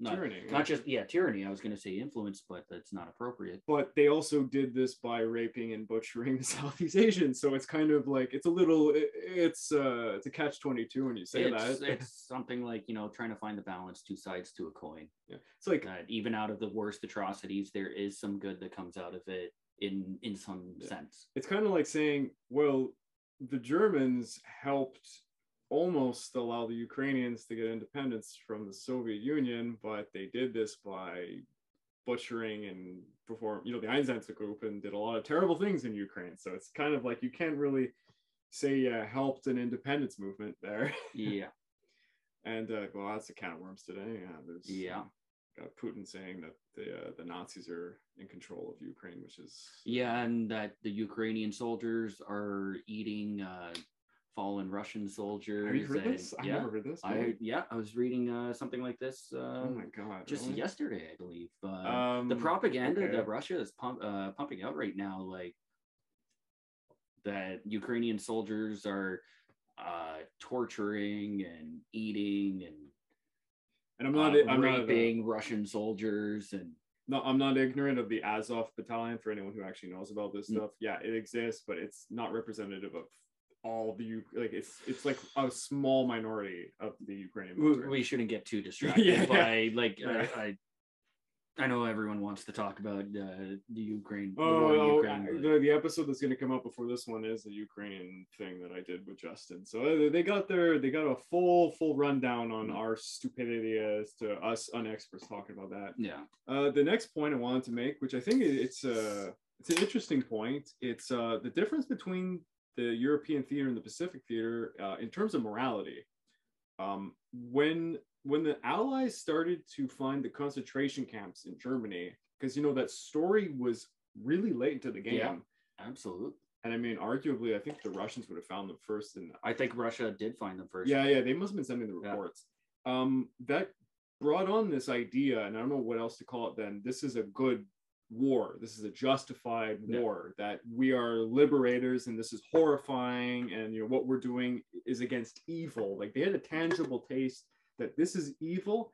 tyranny. Not just tyranny. I was going to say influence, but that's not appropriate. But they also did this by raping and butchering the Southeast Asians. So it's kind of like it's a catch-22 when you say that. It's something like, trying to find the balance, 2 sides to a coin. Yeah, it's like even out of the worst atrocities, there is some good that comes out of it in some sense. It's kind of like saying, well, the Germans helped almost allow the Ukrainians to get independence from the Soviet Union, but they did this by butchering and the Einsatzgruppe, and did a lot of terrible things in Ukraine. So it's kind of like you can't really say helped an independence movement there. Yeah. And well, that's a can of worms today. Got Putin saying that the Nazis are in control of Ukraine, which is and that the Ukrainian soldiers are eating fallen Russian soldiers. Have you heard this? I've never heard this. I was reading something like this. Oh my god! Just yesterday, I believe. The propaganda that Russia is pumping out right now, like that Ukrainian soldiers are torturing and eating and I'm raping Russian soldiers and. No, I'm not ignorant of the Azov battalion, for anyone who actually knows about this stuff. Yeah, it exists, but it's not representative of all the it's like a small minority of the Ukrainian military. We shouldn't get too distracted by I know everyone wants to talk about the Ukraine. The episode that's going to come up before this one is the Ukrainian thing that I did with Justin. So they got a full rundown on our stupidity as to us unexperts talking about that. Yeah. The next point I wanted to make, which I think it's an interesting point, it's the difference between the European theater and the Pacific theater in terms of morality. When the Allies started to find the concentration camps in Germany, because that story was really late into the game. Yeah, absolutely. And I mean, arguably, I think the Russians would have found them first. And I think Russia did find them first. Yeah, they must have been sending the reports. That brought on this idea, and I don't know what else to call it then. This is a good war. This is a justified war, that we are liberators, and this is horrifying, and what we're doing is against evil. Like, they had a tangible taste that this is evil,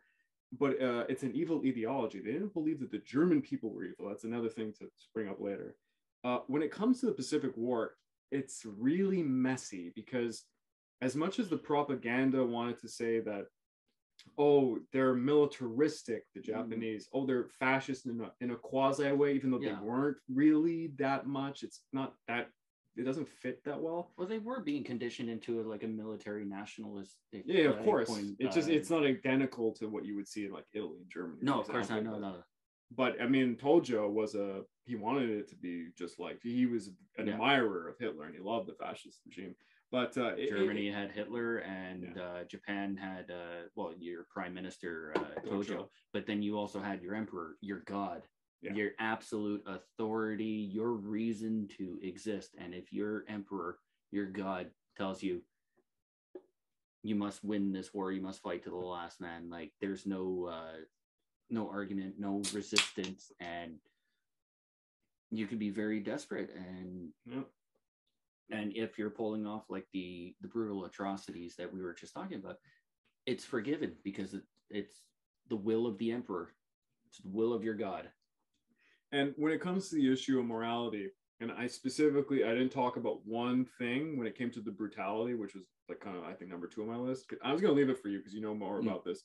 but it's an evil ideology. They didn't believe that the German people were evil. That's another thing to bring up later. When it comes to the Pacific War, it's really messy, because as much as the propaganda wanted to say that, oh, they're militaristic, the Japanese, oh, they're fascist in a quasi way, even though they weren't really that much. It's not that, it doesn't fit that well. Well, they were being conditioned into a military nationalistic. Yeah, of course. It's not identical to what you would see in Italy and Germany. No, of course not. No. but I mean, Toljo he wanted it to be just like, he was an admirer of Hitler and he loved the fascist regime. But Germany had Hitler, and Japan had your prime minister Tojo, but then you also had your emperor, your god, your absolute authority, your reason to exist. And if your emperor, your god, tells you you must win this war, you must fight to the last man, like there's no argument, no resistance, and you can be very desperate. And if you're pulling off like the brutal atrocities that we were just talking about, it's forgiven because it's the will of the emperor. It's the will of your god. And when it comes to the issue of morality, and I didn't talk about one thing when it came to the brutality, which was like kind of, I think, number 2 on my list. I was going to leave it for you because you know more about this.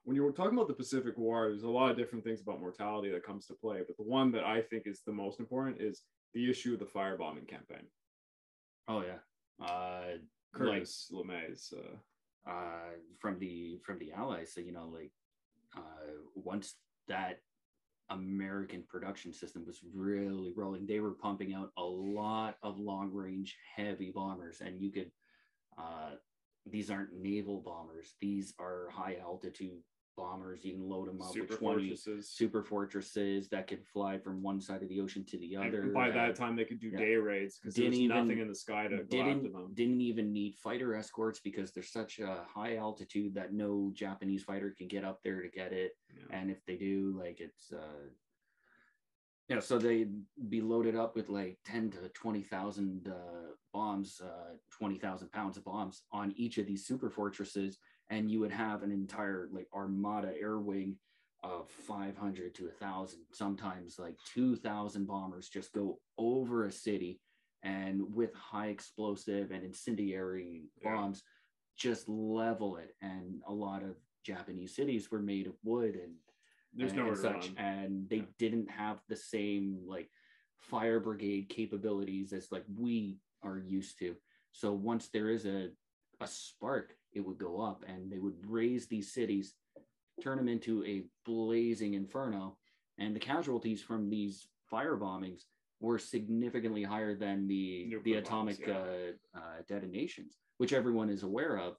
When you were talking about the Pacific War, there's a lot of different things about mortality that comes to play. But the one that I think is the most important is the issue of the firebombing campaign. Oh yeah, Curtis LeMay's from the Allies. So once that American production system was really rolling, they were pumping out a lot of long range heavy bombers, and you could these aren't naval bombers; these are high altitude bombers. You can load them up with 20 super fortresses that could fly from one side of the ocean to the other. And by that time, they could do day raids because there's nothing in the sky to go after them. Didn't even need fighter escorts because there's such a high altitude that no Japanese fighter can get up there to get it. Yeah. And if they do, like it's so they'd be loaded up with like 10 to 20,000 bombs, 20,000 pounds of bombs on each of these super fortresses. And you would have an entire like armada air wing of 500 to 1,000, sometimes like 2,000 bombers just go over a city, and with high explosive and incendiary bombs, just level it. And a lot of Japanese cities were made of wood and such, and they didn't have the same like fire brigade capabilities as like we are used to. So once there is a spark, it would go up, and they would raise these cities, turn them into a blazing inferno. And the casualties from these fire bombings were significantly higher than the atomic detonations, which everyone is aware of.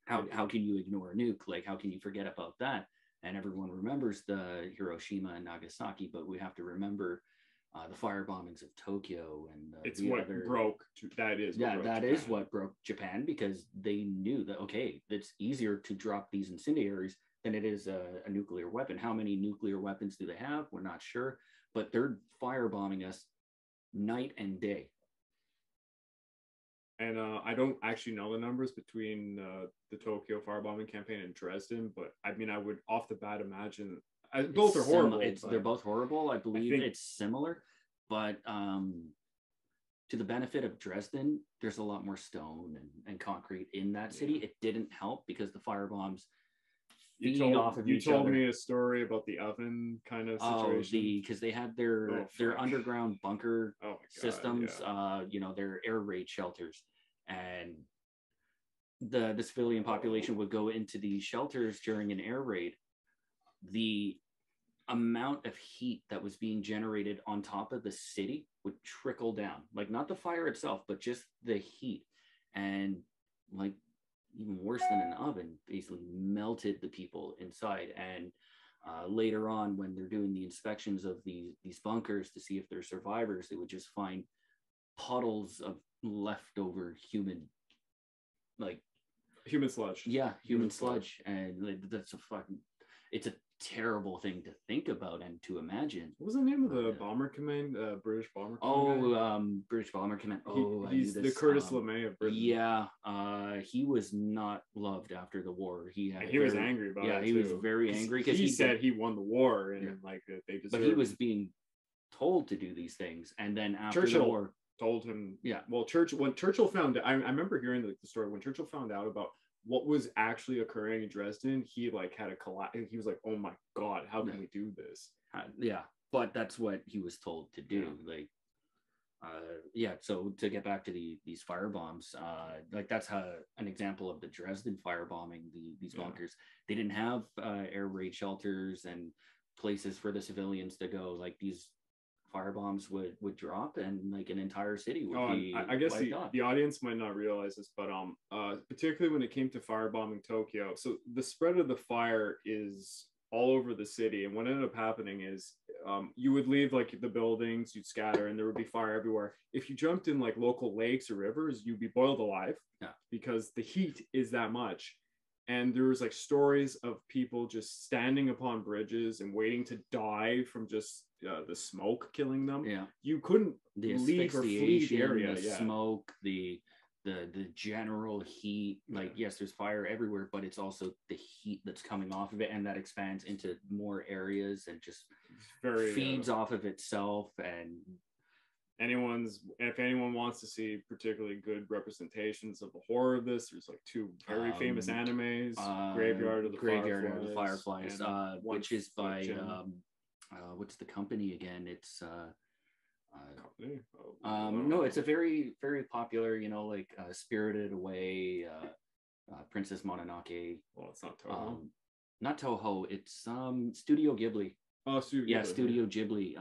How can you ignore a nuke? Like, how can you forget about that? And everyone remembers the Hiroshima and Nagasaki, but we have to remember the fire bombings of Tokyo and it's what broke. That is what broke Japan, because they knew that it's easier to drop these incendiaries than it is a nuclear weapon. How many nuclear weapons do they have? We're not sure, but they're firebombing us night and day. And I don't actually know the numbers between the Tokyo firebombing campaign and Dresden, but I mean, I would off the bat imagine both are horrible. They're both horrible. I believe it's similar, but to the benefit of Dresden, there's a lot more stone and concrete in that city. It didn't help because the firebombs feed off of each other. You told me a story about the oven kind of situation. Because they had their underground bunker systems, their air raid shelters, and the civilian population would go into these shelters during an air raid. The amount of heat that was being generated on top of the city would trickle down, like not the fire itself, but just the heat, and like even worse than an oven, basically melted the people inside. And later on, when they're doing the inspections of these bunkers to see if they're survivors, they would just find puddles of leftover human sludge. Yeah, human sludge. And like, it's a terrible thing to think about and to imagine. What was the name of the bomber command? British bomber command? British bomber command. He's the Curtis LeMay of Britain. Yeah, he was not loved after the war. He was angry about it. Yeah, he was very angry because he said he won the war and like they deserved. But he was being told to do these things, and then after Churchill the war, told him. Yeah. Well, when Churchill found, I remember hearing the story when Churchill found out about what was actually occurring in Dresden, he like had a collapse. He was like, "Oh my God, how can we do this?" But that's what he was told to do. So to get back to these fire bombs, like that's an example of the Dresden firebombing. These bunkers, they didn't have air raid shelters, and places for the civilians to go. Like these firebombs would drop, and like an entire city would be. I guess the audience might not realize this, but particularly when it came to firebombing Tokyo, so the spread of the fire is all over the city, and what ended up happening is you would leave like the buildings, you'd scatter, and there would be fire everywhere. If you jumped in like local lakes or rivers, you'd be boiled alive, because the heat is that much. And there was like stories of people just standing upon bridges and waiting to die from just the smoke killing them. You couldn't leave or flee the area. The smoke, the general heat. Like yes, there's fire everywhere, but it's also the heat that's coming off of it, and that expands into more areas and just feeds off of itself. And if anyone wants to see particularly good representations of the horror of this, there's like two very famous animes, Graveyard of the Fireflies, which is by what's the company again? It's no, it's a very, very popular, like Spirited Away, Princess Mononoke. Well, it's not Toho. Not Toho, it's Studio Ghibli. Oh, Studio Ghibli.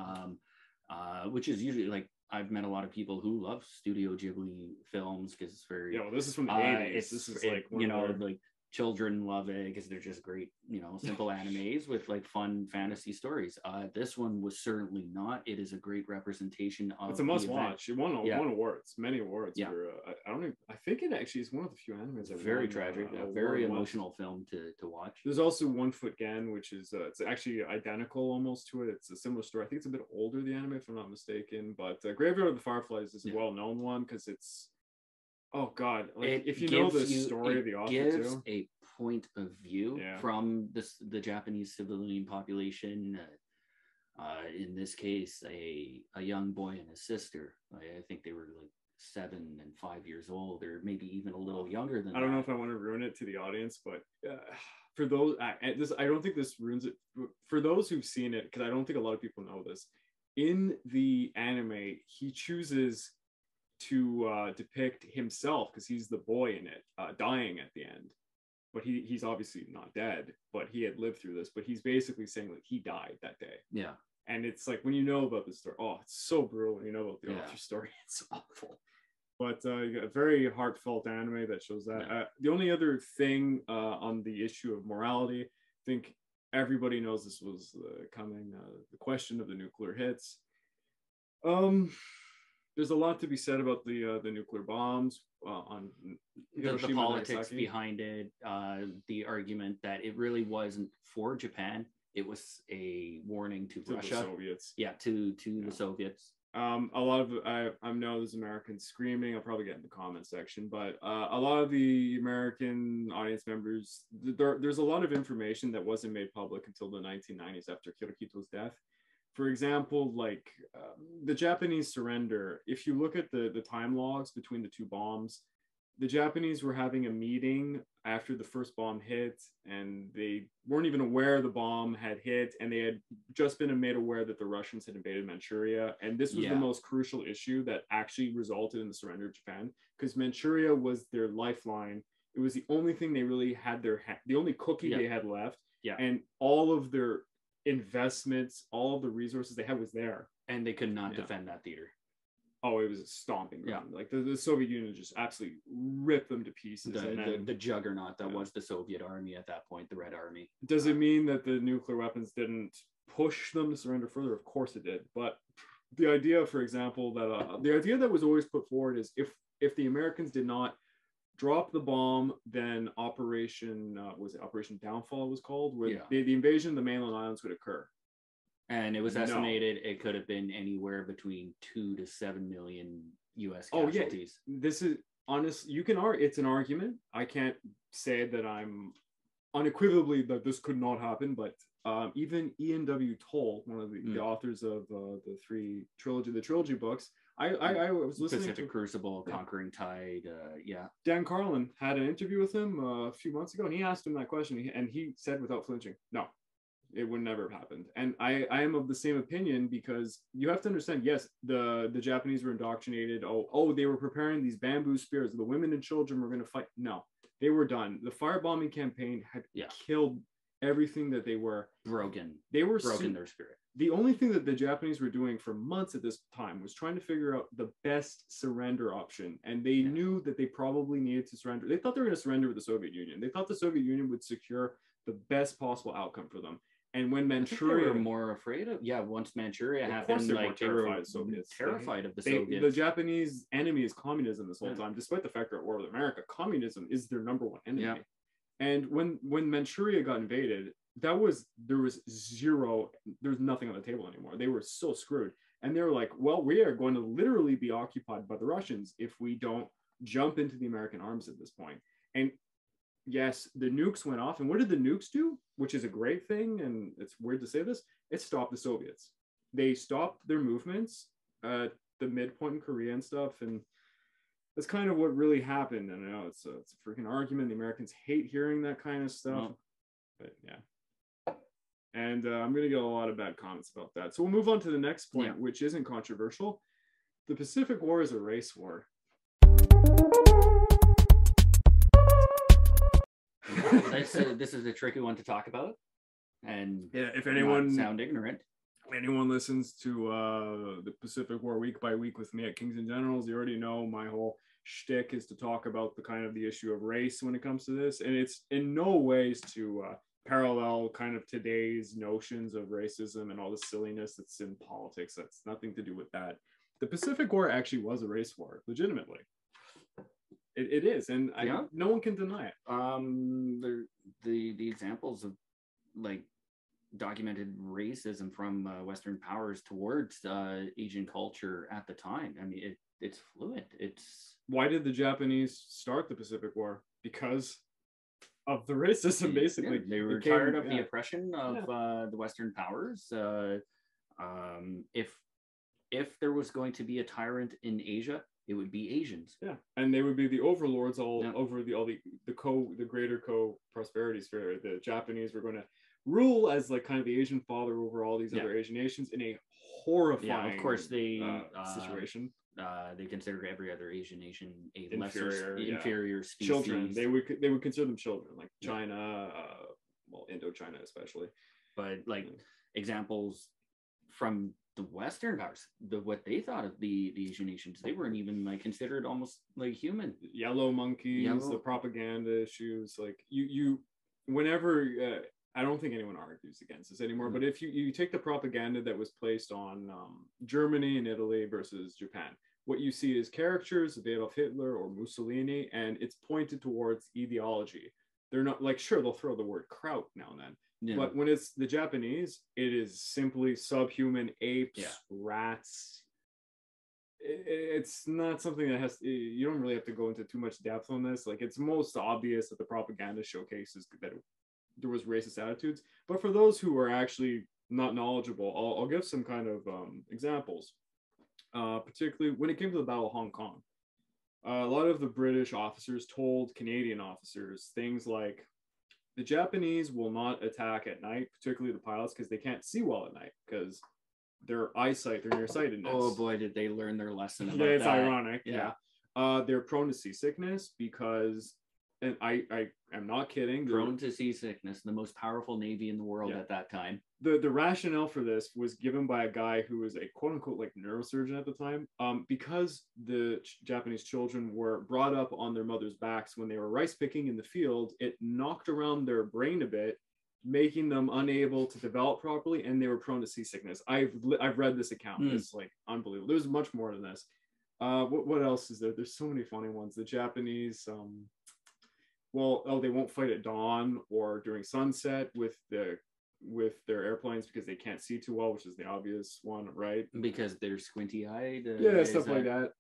Which is usually like, I've met a lot of people who love Studio Ghibli films because it's very. Well, this is from the 80s. This is like like children love it because they're just great, simple animes with like fun fantasy stories. This one was certainly not. It is a great representation of. It's a must watch. It won awards, many awards. For, I think it actually is one of the few animes. Very tragic, a very emotional film to watch. There's also One Foot Gen, which is it's actually identical almost to it. It's a similar story. I think it's a bit older, the anime, if I'm not mistaken. But Graveyard of the Fireflies is a well-known one because it's. Oh God! Like, if you know the story of the author, it gives a point of view from the Japanese civilian population. In this case, a young boy and a sister. I think they were like 7 and 5 years old, or maybe even a little younger than. I don't know if I want to ruin it to the audience, but for those, I don't think this ruins it. For those who've seen it, because I don't think a lot of people know this. In the anime, he chooses to depict himself, because he's the boy in it, dying at the end, but he's obviously not dead, but he had lived through this, but he's basically saying like he died that day. And it's like when you know about the story, it's so brutal. When you know about the author's story, it's awful. But you got a very heartfelt anime that shows that. The only other thing on the issue of morality, I think everybody knows this was coming, the question of the nuclear hits. There's a lot to be said about the nuclear bombs on the politics behind it. The argument that it really wasn't for Japan; it was a warning to Russia, the Soviets. To the Soviets. A lot of I know there's Americans screaming. I'll probably get in the comment section, but a lot of the American audience members, there's a lot of information that wasn't made public until the 1990s after Hirohito's death. For example, like the Japanese surrender, if you look at the time logs between the two bombs, the Japanese were having a meeting after the first bomb hit, and they weren't even aware the bomb had hit, and they had just been made aware that the Russians had invaded Manchuria. And this was the most crucial issue that actually resulted in the surrender of Japan, because Manchuria was their lifeline. It was the only thing they really had the only cookie they had left. And all of their investments, all of the resources they had was there, and they could not defend that theater. Oh, it was a stomping ground. Like the Soviet Union just absolutely ripped them to pieces. The juggernaut that was the Soviet army at that point, the Red Army. Does it mean that the nuclear weapons didn't push them to surrender further? Of course it did. But the idea, for example, that the idea that was always put forward is if the Americans did not drop the bomb, then Operation Downfall was called, where the invasion of the mainland islands would occur. And it was estimated it could have been anywhere between 2 to 7 million U.S. casualties. This is honest. You can it's an argument. I can't say that I'm unequivocally that this could not happen, but even Ian W. Toll, one of the authors of the trilogy books, I was listening Pacific Crucible, Conquering Tide, Dan Carlin had an interview with him a few months ago, and he asked him that question, and he said without flinching, no, it would never have happened. And I am of the same opinion, because you have to understand, yes, the Japanese were indoctrinated. They were preparing these bamboo spears. The women and children were going to fight. No, they were done. The firebombing campaign had killed everything that they were broken. They were broken their spirit. The only thing that the Japanese were doing for months at this time was trying to figure out the best surrender option. And they knew that they probably needed to surrender. They thought they were going to surrender with the Soviet Union. They thought the Soviet Union would secure the best possible outcome for them. And when Manchuria, they were more afraid of, once Manchuria happened, like they were terrified of the Soviets. The Japanese enemy is communism this whole time, despite the fact they're at war with America. Communism is their number one enemy. Yeah. And when Manchuria got invaded, there was nothing on the table anymore. They were so screwed. And they were like, well, we are going to literally be occupied by the Russians if we don't jump into the American arms at this point. And yes, the nukes went off. And what did the nukes do? Which is a great thing. And it's weird to say this. It stopped the Soviets. They stopped their movements at the midpoint in Korea and stuff. And that's kind of what really happened. And I know it's a freaking argument. The Americans hate hearing that kind of stuff. But yeah. And I'm going to get a lot of bad comments about that. So we'll move on to the next point, which isn't controversial. The Pacific War is a race war. This is a tricky one to talk about. And if anyone sound ignorant. Anyone listens to the Pacific War week by week with me at Kings and Generals, you already know my whole shtick is to talk about the issue of race when it comes to this. And it's in no ways to parallel kind of today's notions of racism and all the silliness that's in politics. That's nothing to do with that. The Pacific War actually was a race war, legitimately. It is, and no one can deny it. The examples of like documented racism from Western powers towards Asian culture at the time. I mean, it's fluent. Why did the Japanese start the Pacific War? Because of the racism, basically. They were tired of the oppression of the Western powers. If there was going to be a tyrant in Asia, it would be Asians. Yeah, and they would be the overlords over the greater co-prosperity sphere. The Japanese were going to rule as like kind of the Asian father over all these other Asian nations in a horrifying of course they situation. They consider every other Asian nation a inferior species. Children. They would consider them children, like China, Indochina especially. But like examples from the Western powers, what they thought of the Asian nations, they weren't even like considered almost like human. Yellow monkeys, the propaganda issues, like you whenever I don't think anyone argues against this anymore, but if you take the propaganda that was placed on Germany and Italy versus Japan, what you see is caricatures of Adolf Hitler or Mussolini, and it's pointed towards ideology. They're not like, sure, they'll throw the word kraut now and then, but when it's the Japanese, it is simply subhuman apes, rats. It's not something that you don't really have to go into too much depth on this. Like, it's most obvious that the propaganda showcases that there was racist attitudes, but for those who are actually not knowledgeable, I'll give some kind of examples. Particularly when it came to the Battle of Hong Kong, a lot of the British officers told Canadian officers things like, the Japanese will not attack at night, particularly the pilots, because they can't see well at night because their nearsightedness. Oh boy, did they learn their lesson about it's that. Ironic. They're prone to seasickness because, and I am not kidding, prone to seasickness, the most powerful navy in the world at that time. The rationale for this was given by a guy who was a quote unquote like neurosurgeon at the time, because the Japanese children were brought up on their mother's backs when they were rice picking in the field. It knocked around their brain a bit, making them unable to develop properly, and they were prone to seasickness. I've read this account. It's like unbelievable. There's much more than this. What else is there? There's so many funny ones. The Japanese, they won't fight at dawn or during sunset with their airplanes because they can't see too well, which is the obvious one, right? Because they're squinty-eyed. Stuff like that.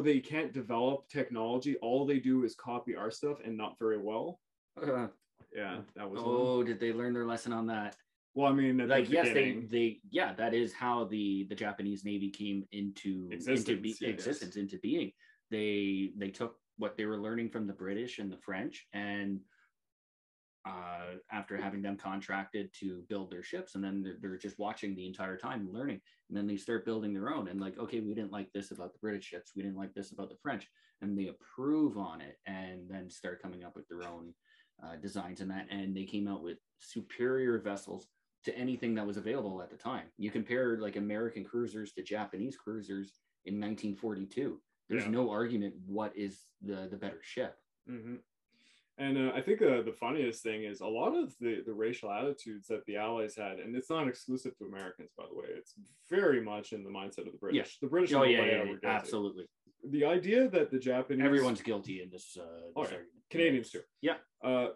They can't develop technology. All they do is copy our stuff, and not very well. That was. Oh, did they learn their lesson on that? Well, I mean, that is how the Japanese Navy came into existence, into being. They took what they were learning from the British and the French, and after having them contracted to build their ships, and then they're just watching the entire time and learning, and then they start building their own, and like, okay, we didn't like this about the British ships, we didn't like this about the French, and they approve on it, and then start coming up with their own designs and that, and they came out with superior vessels to anything that was available at the time. You compare like American cruisers to Japanese cruisers in 1942. There's no argument what is the better ship. Mm-hmm. And I think the funniest thing is a lot of the racial attitudes that the Allies had, and it's not exclusive to Americans, by the way. It's very much in the mindset of the British. Yeah. The British were absolutely. The idea that the Japanese... Everyone's guilty in this argument. Canadians too. Yeah.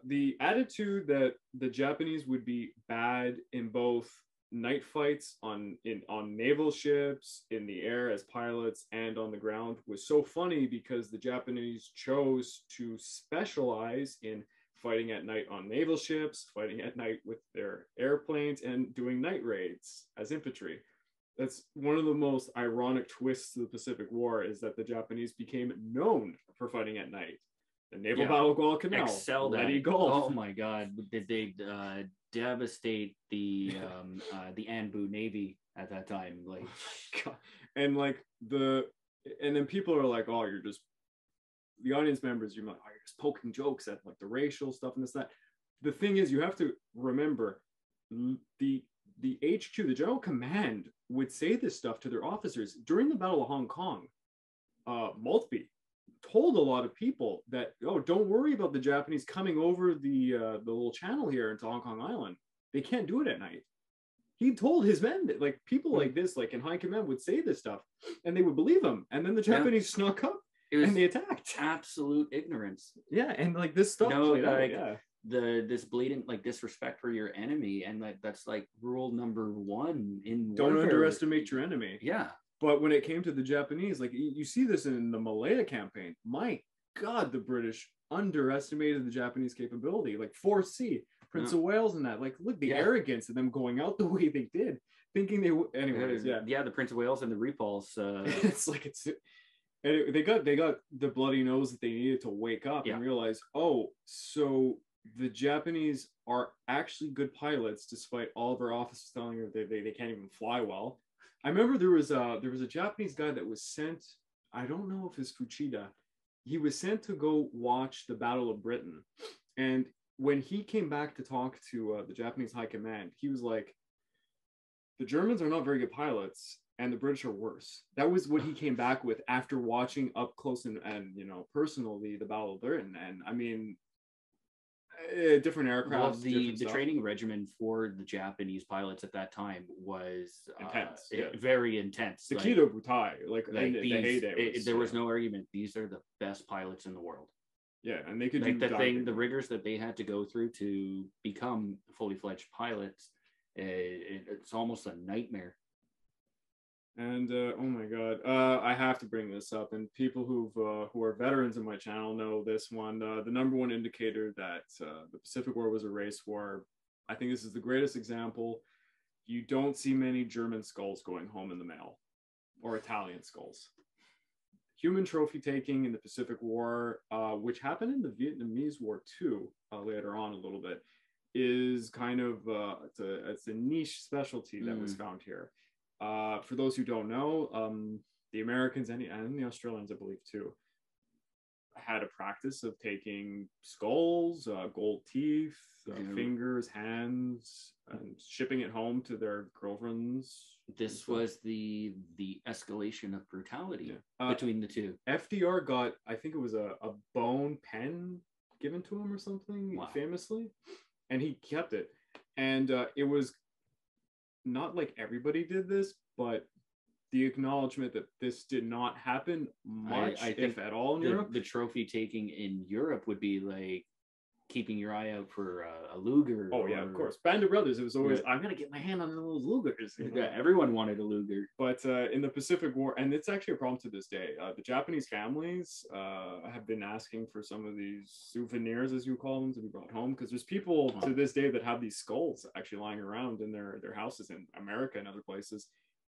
The attitude that the Japanese would be bad in both night fights on naval ships, in the air as pilots, and on the ground was so funny because the Japanese chose to specialize in fighting at night on naval ships, fighting at night with their airplanes, and doing night raids as infantry. That's one of the most ironic twists of the Pacific War, is that the Japanese became known for fighting at night. The naval battle of Guadalcanal, excelled at it. Oh my God! Did they devastate the Anbu Navy at that time? Like, and then people are like, "Oh, you're just..." The audience members, you're like, "Oh, you're just poking jokes at like the racial stuff and this that." The thing is, you have to remember the HQ, the General Command, would say this stuff to their officers during the Battle of Hong Kong. Maltby told a lot of people that, "Oh, don't worry about the Japanese coming over the little channel here into Hong Kong Island. They can't do it at night." He told his men that, like, people like this, like in high command, would say this stuff, and they would believe him. And then the Japanese snuck up and they attacked. Absolute ignorance. Yeah, and like this stuff. This blatant like disrespect for your enemy, and that's like rule number one in don't warfare. Underestimate your enemy. Yeah. But when it came to the Japanese, like you see this in the Malaya campaign, my God, the British underestimated the Japanese capability. Like 4C, Prince of Wales and that. Like, look, the arrogance of them going out the way they did, thinking they would. Anyways, the Prince of Wales and the Repulse. It's like they got the bloody nose that they needed to wake up and realize, oh, so the Japanese are actually good pilots, despite all of our officers telling them they can't even fly well. I remember there was a Japanese guy that was sent, I don't know if it's Fuchida, he was sent to go watch the Battle of Britain. And when he came back to talk to the Japanese high command, he was like, the Germans are not very good pilots and the British are worse. That was what he came back with after watching up close and personally the Battle of Britain. And I mean, different aircraft. Well, the training regimen for the Japanese pilots at that time was intense, very intense. The Kido Butai, in the heyday, there was no argument. These are the best pilots in the world. Yeah, and they could do the rigors that they had to go through to become fully fledged pilots. It's almost a nightmare. And oh my God, I have to bring this up, and people who are veterans of my channel know this one. The number one indicator that the Pacific War was a race war, I think this is the greatest example. You don't see many German skulls going home in the mail, or Italian skulls. Human trophy taking in the Pacific War, which happened in the Vietnamese War too, later on a little bit, is kind of it's a niche specialty that was found here. For those who don't know, the Americans and the Australians, I believe too, had a practice of taking skulls, gold teeth, fingers, hands, and shipping it home to their girlfriends. This was the escalation of brutality between the two. FDR got, I think it was a bone pen given to him or something, famously, and he kept it. And it was not like everybody did this, but the acknowledgement that this did not happen much, I think, if at all, in Europe. The trophy taking in Europe would be like keeping your eye out for a Luger. Oh, yeah, of course. Band of Brothers, it was always, I'm going to get my hand on those Lugers. Yeah, everyone wanted a Luger. But in the Pacific War, and it's actually a problem to this day, the Japanese families have been asking for some of these souvenirs, as you call them, to be brought home, because there's people to this day that have these skulls actually lying around in their houses in America and other places.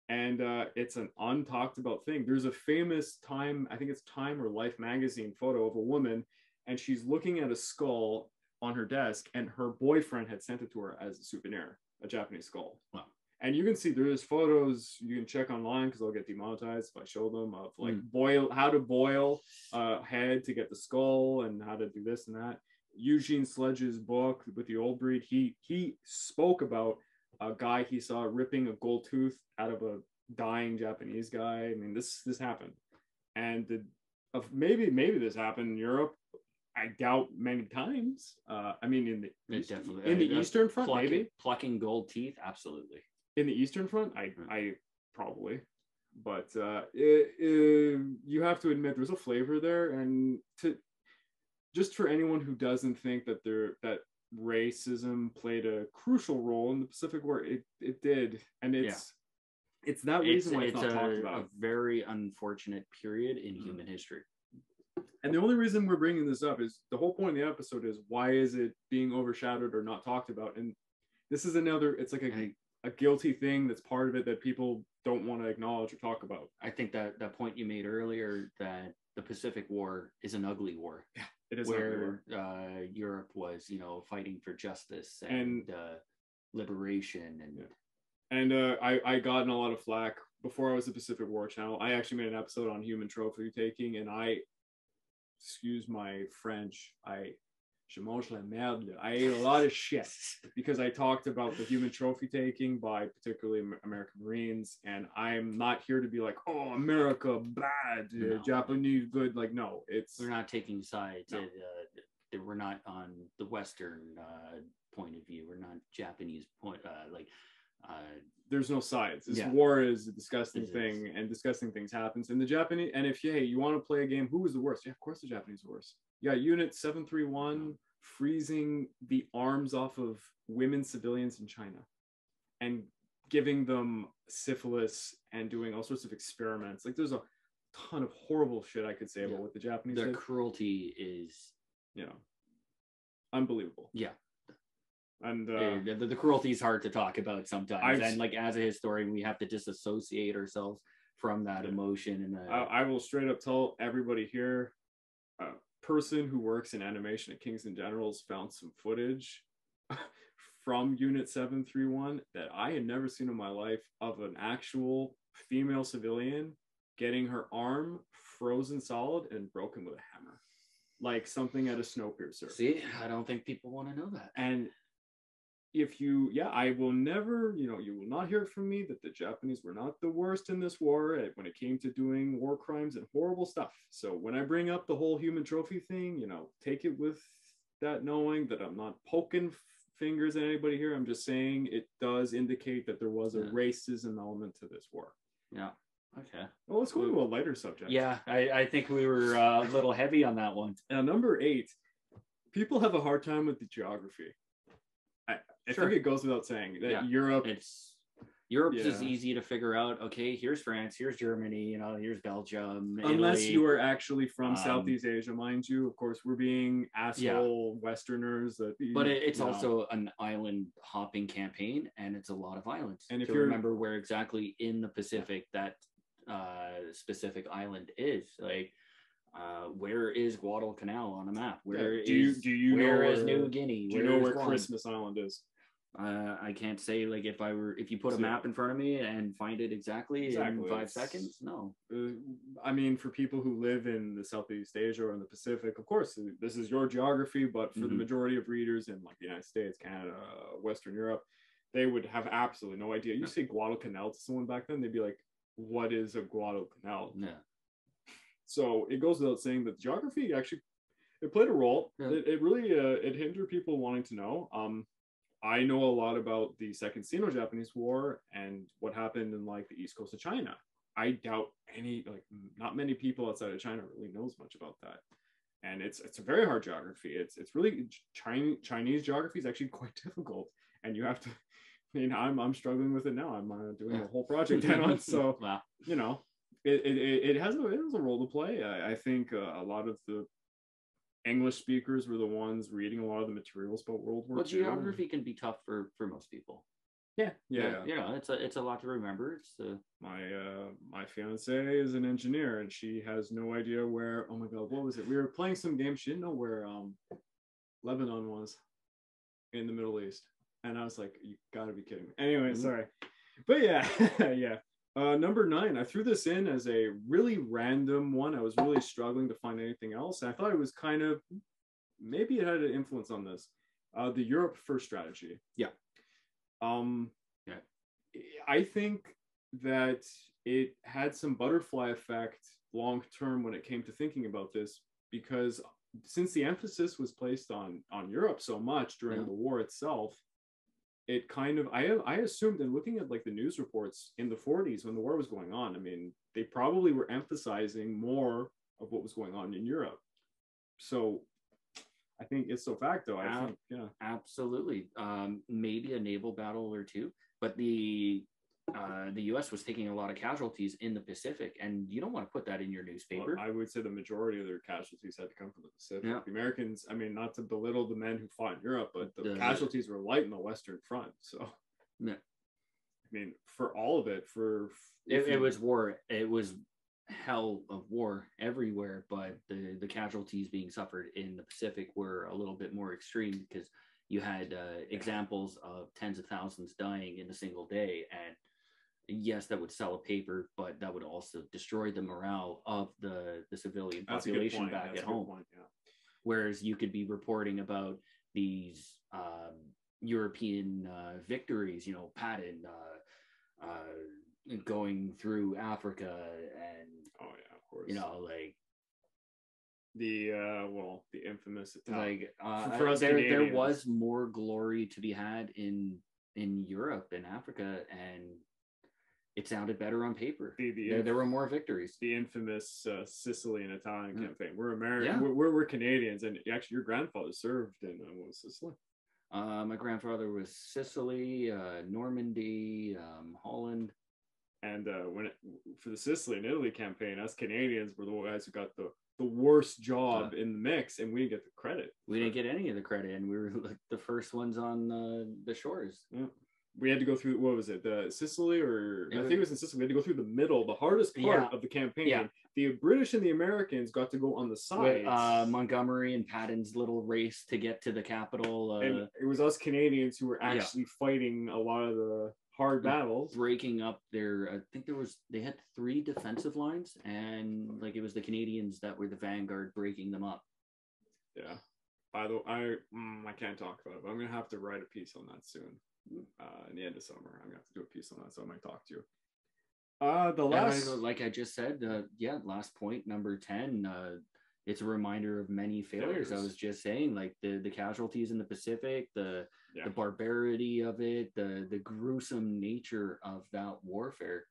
And it's an untalked about thing. There's a famous Time, I think it's Time or Life magazine photo of a woman, and she's looking at a skull on her desk, and her boyfriend had sent it to her as a souvenir, a Japanese skull. Wow. And you can see there's photos you can check online, because they'll get demonetized if I show them, of like how to boil a head to get the skull and how to do this and that. Eugene Sledge's book with the old breed, he spoke about a guy he saw ripping a gold tooth out of a dying Japanese guy. I mean, this happened, and maybe this happened in Europe. I doubt many times. I mean, in the Eastern Front, maybe plucking gold teeth, absolutely. In the Eastern Front, I probably, but you have to admit there's a flavor there, and just for anyone who doesn't think that that racism played a crucial role in the Pacific War, it did, and it's that reason why it's not talked about. A very unfortunate period in human history. And the only reason we're bringing this up is the whole point of the episode is why is it being overshadowed or not talked about? And this is it's like a guilty thing that's part of it that people don't want to acknowledge or talk about. I think that point you made earlier, that the Pacific War is an ugly war. Yeah, it is. Where Europe was, fighting for justice and liberation. And I gotten a lot of flack before I was the Pacific War channel. I actually made an episode on human trophy taking, and excuse my French, I mange la merde. I ate a lot of shit because I talked about the human trophy taking by particularly American Marines, and I'm not here to be like, oh, America bad, Japanese good. Like, no, we're not taking sides. No. We're not on the Western point of view. We're not Japanese point. There's no sides. This war is a disgusting thing, and disgusting things happens. And the Japanese, and if you want to play a game, who was the worst? Yeah, of course the Japanese were worst. Yeah, Unit 731 freezing the arms off of women civilians in China and giving them syphilis and doing all sorts of experiments. Like, there's a ton of horrible shit I could say about what the Japanese did. Their cruelty is, unbelievable. Yeah. And the cruelty is hard to talk about sometimes, and like as a historian, we have to disassociate ourselves from that emotion. And I will straight up tell everybody here, a person who works in animation at Kingston Generals found some footage from Unit 731 that I had never seen in my life of an actual female civilian getting her arm frozen solid and broken with a hammer, like something at a Snowpiercer. See, I don't think people want to know that. And I will never, you will not hear it from me that the Japanese were not the worst in this war when it came to doing war crimes and horrible stuff. So when I bring up the whole human trophy thing, take it with that knowing that I'm not poking fingers at anybody here. I'm just saying it does indicate that there was a racism element to this war. Yeah. Okay. Well, let's go to a lighter subject. Yeah, I think we were a little heavy on that one. Now, number 8, people have a hard time with the geography. I think it goes without saying that Europe is easy to figure out. Okay, here's France, here's Germany, here's Belgium, unless Italy. You are actually from Southeast Asia, mind you. Of course, we're being asshole Westerners. But it's also an island hopping campaign, and it's a lot of islands. And if you remember where exactly in the Pacific that specific island is, like. Where is Guadalcanal on a map? Where is New Guinea? Do you know where Christmas Island is? I can't say, like, if you put a map in front of me and find it exactly in 5 seconds. No. I mean, for people who live in the Southeast Asia or in the Pacific, of course, this is your geography. But for the majority of readers in like the United States, Canada, Western Europe, they would have absolutely no idea. You say Guadalcanal to someone back then, they'd be like, "What is a Guadalcanal?" Yeah. So it goes without saying that geography actually it played a role. Yeah. It really it hindered people wanting to know. I know a lot about the Second Sino-Japanese War and what happened in like the east coast of China. I doubt not many people outside of China really knows much about that. And it's a very hard geography. It's really Chinese geography is actually quite difficult, and you have to. I mean, I'm struggling with it now. I'm doing a whole project on, so wow. It has a role to play. I think a lot of the English speakers were the ones reading a lot of the materials about World War II. Geography can be tough for most people. Yeah. It's a lot to remember. It's my fiance is an engineer, and she has no idea where. Oh my God, what was it? We were playing some game. She didn't know where Lebanon was in the Middle East, and I was like, "You got to be kidding me." Anyway, sorry, but yeah, yeah. Number 9, I threw this in as a really random one. I was really struggling to find anything else. And I thought it was kind of maybe it had an influence on this. The Europe First strategy. Yeah. Yeah. I think that it had some butterfly effect long term when it came to thinking about this, because since the emphasis was placed on Europe so much during the war itself, it kind of I assumed, and looking at like the news reports in the 40s when the war was going on, I mean, they probably were emphasizing more of what was going on in Europe. So I think it's so facto. I think, yeah, absolutely. Maybe a naval battle or two, but the U.S. was taking a lot of casualties in the Pacific, and you don't want to put that in your newspaper. Well, I would say the majority of their casualties had to come from the Pacific. Yeah. The Americans, I mean, not to belittle the men who fought in Europe, but the casualties were light in the Western Front. So, yeah. I mean, for all of it, it was war. It was hell of war everywhere, but the casualties being suffered in the Pacific were a little bit more extreme, because you had examples of tens of thousands dying in a single day, and yes, that would sell a paper, but that would also destroy the morale of the civilian population back at home. Point, yeah. Whereas you could be reporting about these European victories, you know, Patton going through Africa, and of course, you know, like the infamous attack. Like for us, there was more glory to be had in Europe and Africa, and it sounded better on paper. There were more victories. The infamous Sicily and Italian campaign. We're American. Yeah. We're Canadians, and actually, your grandfather served in what was Sicily? My grandfather was Sicily, Normandy, Holland. And for the Sicily and Italy campaign, us Canadians were the guys who got the worst job in the mix, and we didn't get the credit. We didn't get any of the credit, and we were like the first ones on the shores. Yeah. We had to go through, what was it, the Sicily, or I think it was in Sicily. We had to go through the middle, the hardest part of the campaign. Yeah. The British and the Americans got to go on the sides. Montgomery and Patton's little race to get to the capital. And it was us Canadians who were actually fighting a lot of the hard battles, breaking up their. I think they had 3 defensive lines, and like it was the Canadians that were the vanguard breaking them up. Yeah. By the way, I can't talk about it, but I'm gonna have to write a piece on that soon. In the end of summer, I'm gonna have to do a piece on that, so I might talk to you. The last, like I just said, last point, number 10. It's a reminder of many failures. I was just saying, like the casualties in the Pacific, the barbarity of it, the gruesome nature of that warfare.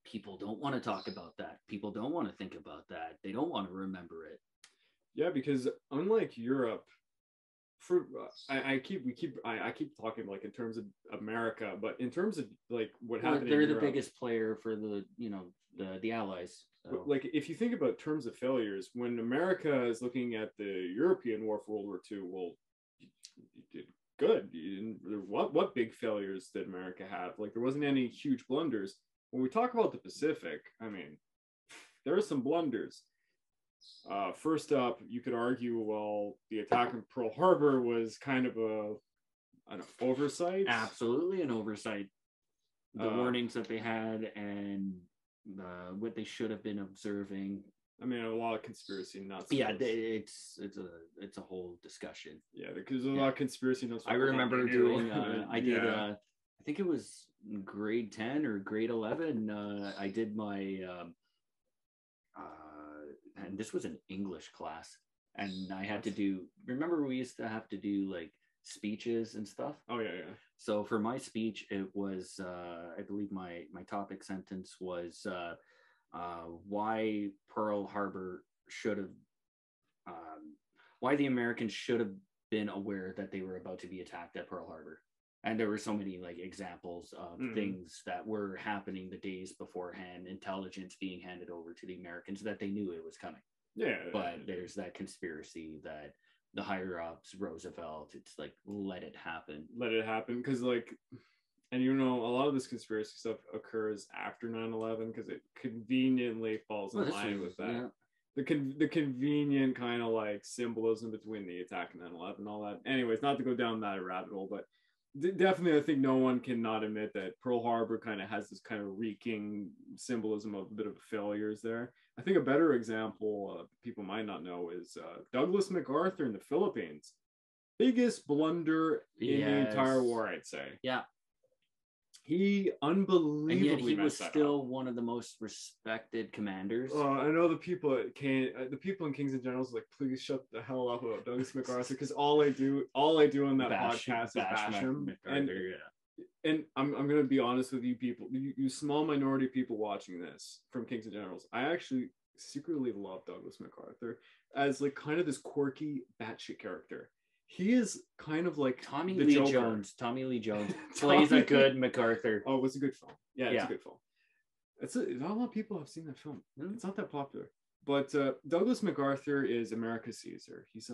People don't want to talk about that. People don't want to think about that. They don't want to remember it. Yeah, because unlike Europe, I keep talking like in terms of America, but in terms of like what happened, they're the biggest player for the Allies. So. Like if you think about terms of failures, when America is looking at the European War for World War II, well, you did good. What big failures did America have? Like there wasn't any huge blunders. When we talk about the Pacific, I mean, there are some blunders. First up, you could argue, well, the attack in Pearl Harbor was kind of an oversight. Absolutely an oversight. The warnings that they had and what they should have been observing. I mean, a lot of conspiracy nuts. Yeah, it's a whole discussion. Yeah, because there's a lot of conspiracy nuts. I remember doing. I did. I think it was grade 10 or grade 11. I did my. And this was an English class, and I had to do. Remember, we used to have to do like speeches and stuff. Oh yeah. So for my speech, it was I believe my topic sentence was why Pearl Harbor should have, why the Americans should have been aware that they were about to be attacked at Pearl Harbor. And there were so many like examples of things that were happening the days beforehand, intelligence being handed over to the Americans that they knew it was coming. Yeah. But there's that conspiracy that the higher ups, Roosevelt, it's like, let it happen. Let it happen. Because like, and you know, a lot of this conspiracy stuff occurs after 9/11 because it conveniently falls in line with that. Yeah. The convenient kind of like symbolism between the attack and 9/11 and all that. Anyways, not to go down that rabbit hole, but definitely, I think no one cannot admit that Pearl Harbor kind of has this kind of reeking symbolism of a bit of failures there. I think a better example people might not know is Douglas MacArthur in the Philippines. Biggest blunder in the entire war, I'd say. Yeah. He unbelievably and yet he was still one of the most respected commanders. I know the people in Kings and Generals like, please shut the hell up about Douglas MacArthur, because all I do on that podcast is bash him. And I'm gonna be honest with you people, you small minority people watching this from Kings and Generals, I actually secretly love Douglas MacArthur as like kind of this quirky batshit character. He is kind of like Tommy Lee Jones. Tommy Lee Jones plays a good MacArthur. Oh, it was a good film. Yeah, it's a good film. Not a lot of people have seen that film. It's not that popular. But Douglas MacArthur is America's Caesar. He's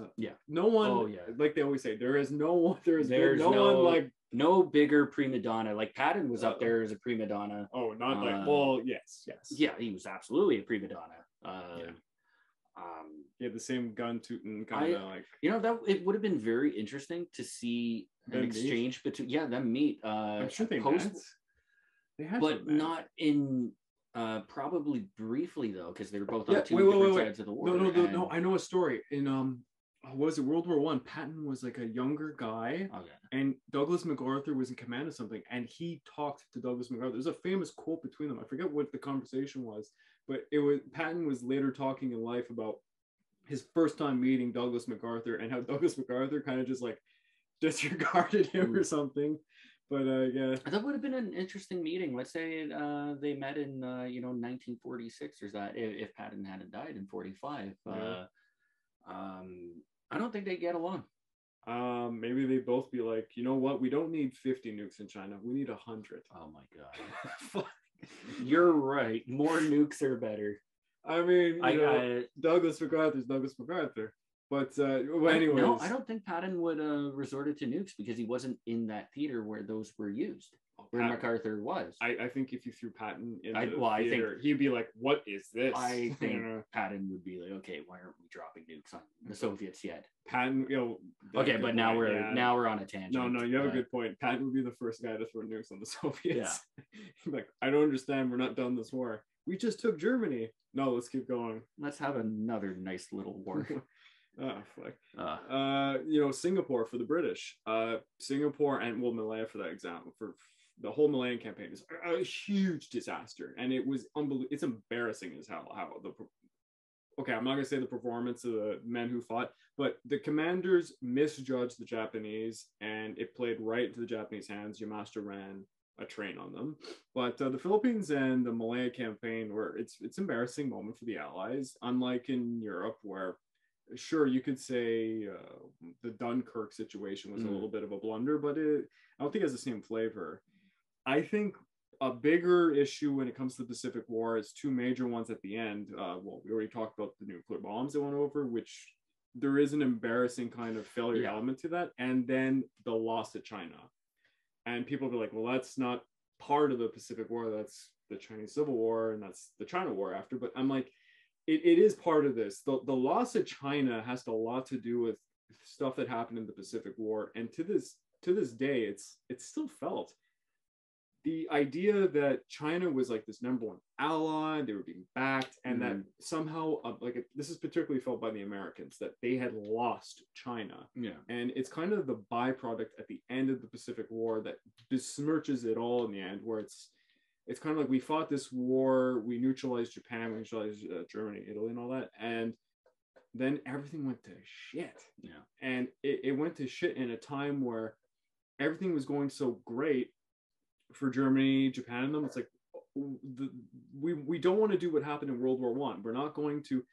no one. Like they always say, there is no one. There's no one like no bigger prima donna. Like Patton was up there as a prima donna. Oh, not like yes. Yeah, he was absolutely a prima donna. He had the same gun tooting kind of like, that it would have been very interesting to see an exchange between them meet. I'm sure they had, but not in probably briefly though, because they were both on two different sides of the war. No, I know a story in was it World War I? Patton was like a younger guy, and Douglas MacArthur was in command of something, and he talked to Douglas MacArthur. There's a famous quote between them. I forget what the conversation was, but it was Patton was later talking in life about his first time meeting Douglas MacArthur and how Douglas MacArthur kind of just like disregarded him or something. But that would have been an interesting meeting. Let's say they met in 1946 or that if Patton hadn't died in 45. I don't think they get along. Maybe they both be like, you know what? We don't need 50 nukes in China. We need 100. Oh my god. You're right. More nukes are better. I mean, Douglas MacArthur's Douglas MacArthur. But anyways. No, I don't think Patton would have resorted to nukes because he wasn't in that theater where those were used. Where MacArthur was. I think if you threw Patton in the theater, he'd be like, what is this? I think Patton would be like, okay, why aren't we dropping nukes on the Soviets yet? Patton, okay, but now we're on a tangent. No, you have a good point. Patton would be the first guy to throw nukes on the Soviets. Yeah. Like, I don't understand. We're not done this war. We just took Germany. No, let's keep going. Let's have another nice little war. Singapore for the British. Singapore and Malaya for that example. For the whole Malayan campaign is a huge disaster, and it was it's embarrassing as hell how I'm not gonna say the performance of the men who fought, but the commanders misjudged the Japanese, and it played right into the Japanese hands. Yamashita ran a train on them. But the Philippines and the Malaya campaign were it's embarrassing moment for the Allies, unlike in Europe where sure you could say the Dunkirk situation was a little bit of a blunder, but I don't think it has the same flavor. I think a bigger issue when it comes to the Pacific War is two major ones at the end. We already talked about the nuclear bombs that went over, which there is an embarrassing kind of failure element to that, and then the loss of China. And people be like, well, that's not part of the Pacific War. That's the Chinese Civil War, and that's the China War after. But I'm like, it is part of this. The loss of China has a lot to do with stuff that happened in the Pacific War. And to this day, it's still felt. The idea that China was like this number one ally, they were being backed, and that somehow, this is particularly felt by the Americans, that they had lost China. Yeah. And it's kind of the byproduct at the end of the Pacific War that besmirches it all in the end, where it's kind of like we fought this war, we neutralized Japan, we neutralized Germany, Italy, and all that, and then everything went to shit. Yeah. And it went to shit in a time where everything was going so great for Germany, Japan, and them. It's like we don't want to do what happened in World War I. We're not going to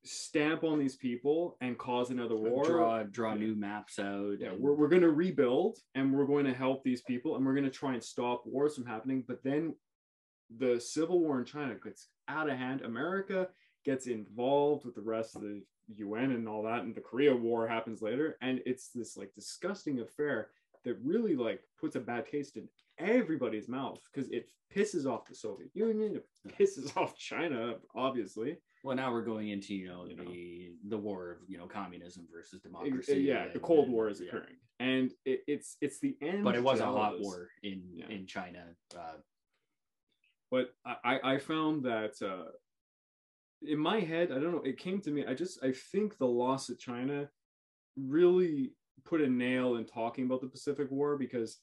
stamp on these people and cause another war. Draw new maps out. Yeah, we're going to rebuild, and we're going to help these people, and we're going to try and stop wars from happening. But then the Civil War in China gets out of hand. America gets involved with the rest of the UN and all that, and the Korea War happens later, and it's this like disgusting affair that really like puts a bad taste in everybody's mouth because it pisses off the Soviet Union, it pisses off China, obviously, Well, now we're going into the war of communism versus democracy. Yeah, the Cold War is occurring, and it's the end. But it was a hot war in China. But I found that in my head, I don't know, it came to me. I think the loss of China really put a nail in talking about the Pacific War, because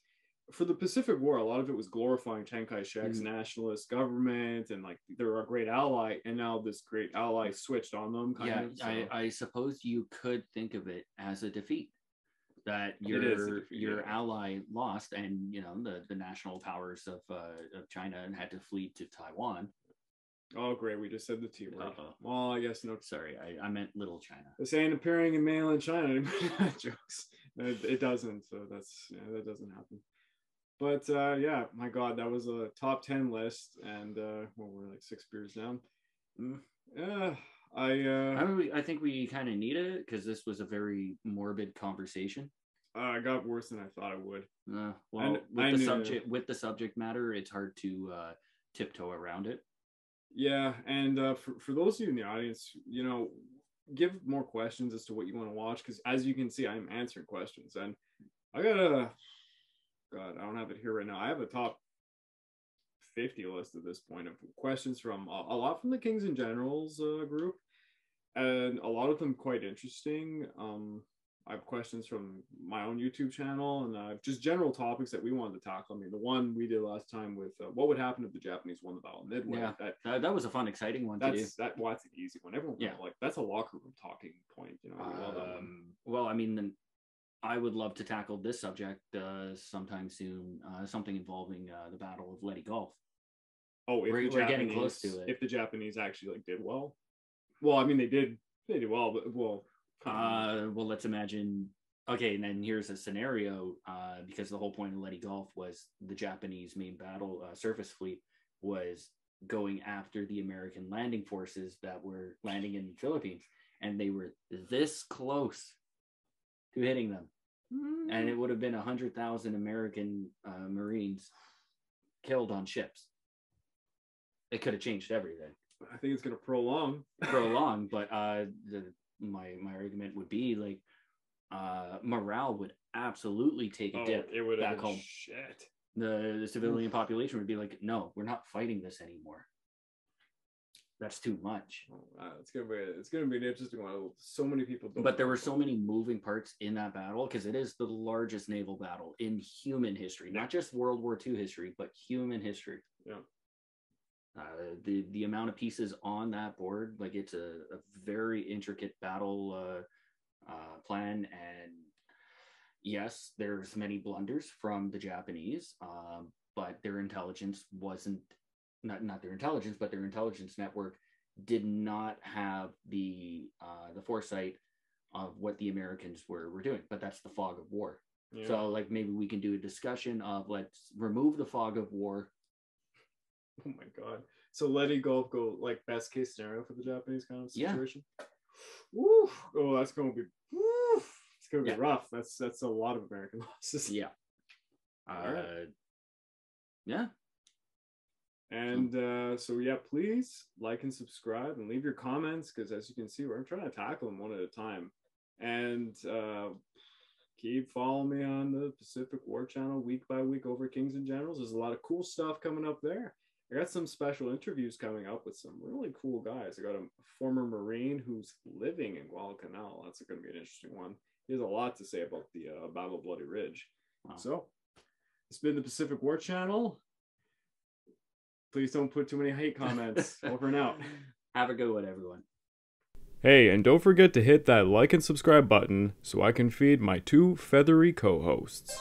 for the Pacific War, a lot of it was glorifying Chiang Kai-shek's nationalist government and like they're a great ally, and now this great ally switched on them. I suppose you could think of it as a defeat, that your ally lost, and the national powers of China had to flee to Taiwan. Oh, great. We just said the T word. Well, I guess no. Sorry, I meant Little China. This ain't appearing in mainland China. Jokes. It doesn't. So that doesn't happen. But yeah, my God, that was a top 10 list. And we're like 6 beers down. Yeah. I think we kind of need it because this was a very morbid conversation. It got worse than I thought it would. With the subject matter, it's hard to tiptoe around it. Yeah, and for those of you in the audience, give more questions as to what you want to watch, because as you can see, I'm answering questions, and I got God, I don't have it here right now. I have a top 50 list at this point of questions from a lot from the Kings and Generals group, and a lot of them quite interesting. I have questions from my own YouTube channel, and just general topics that we wanted to tackle. I mean, the one we did last time with what would happen if the Japanese won the Battle of Midway. Yeah, that was a fun, exciting one to do. That's an easy one. Everyone, that's a locker room talking point. Well, I mean, I would love to tackle this subject sometime soon. Something involving the Battle of Leyte Gulf. Oh, we're getting close to it. If the Japanese actually did well. Well, I mean, they did well, but well, let's imagine. Okay, and then here's a scenario, because the whole point of Leyte Gulf was the Japanese main battle surface fleet was going after the American landing forces that were landing in the Philippines, and they were this close to hitting them, and it would have been 100,000 American Marines killed on ships. It could have changed everything. I think it's going to prolong, but my argument would be like morale would absolutely take a dip. It would back home. Shit. The civilian population would be like, no, we're not fighting this anymore. That's too much. It's gonna be an interesting one. So many people. But there were so many moving parts in that battle, because it is the largest naval battle in human history, not just World War II history, but human history. Yeah. The amount of pieces on that board, like it's a very intricate battle plan, and yes, there's many blunders from the Japanese, but their intelligence wasn't not their intelligence, but their intelligence network did not have the foresight of what the Americans were doing. But that's the fog of war. Yeah. So like maybe we can do a discussion of let's remove the fog of war. Oh my God. So Leyte Gulf go like best case scenario for the Japanese kind of situation. Yeah. Woo! Oh, that's gonna be it's gonna be rough. That's a lot of American losses. Yeah. Yeah. And so yeah, please like and subscribe and leave your comments, because as you can see, we're trying to tackle them one at a time. And keep following me on the Pacific War channel week by week over Kings and Generals. There's a lot of cool stuff coming up there. I got some special interviews coming up with some really cool guys. I got a former Marine who's living in Guadalcanal. That's going to be an interesting one. He has a lot to say about the Battle of Bloody Ridge. Wow. So it's been the Pacific War channel. Please don't put too many hate comments. Over and out. Have a good one, everyone. Hey, and don't forget to hit that like and subscribe button so I can feed my 2 feathery co-hosts.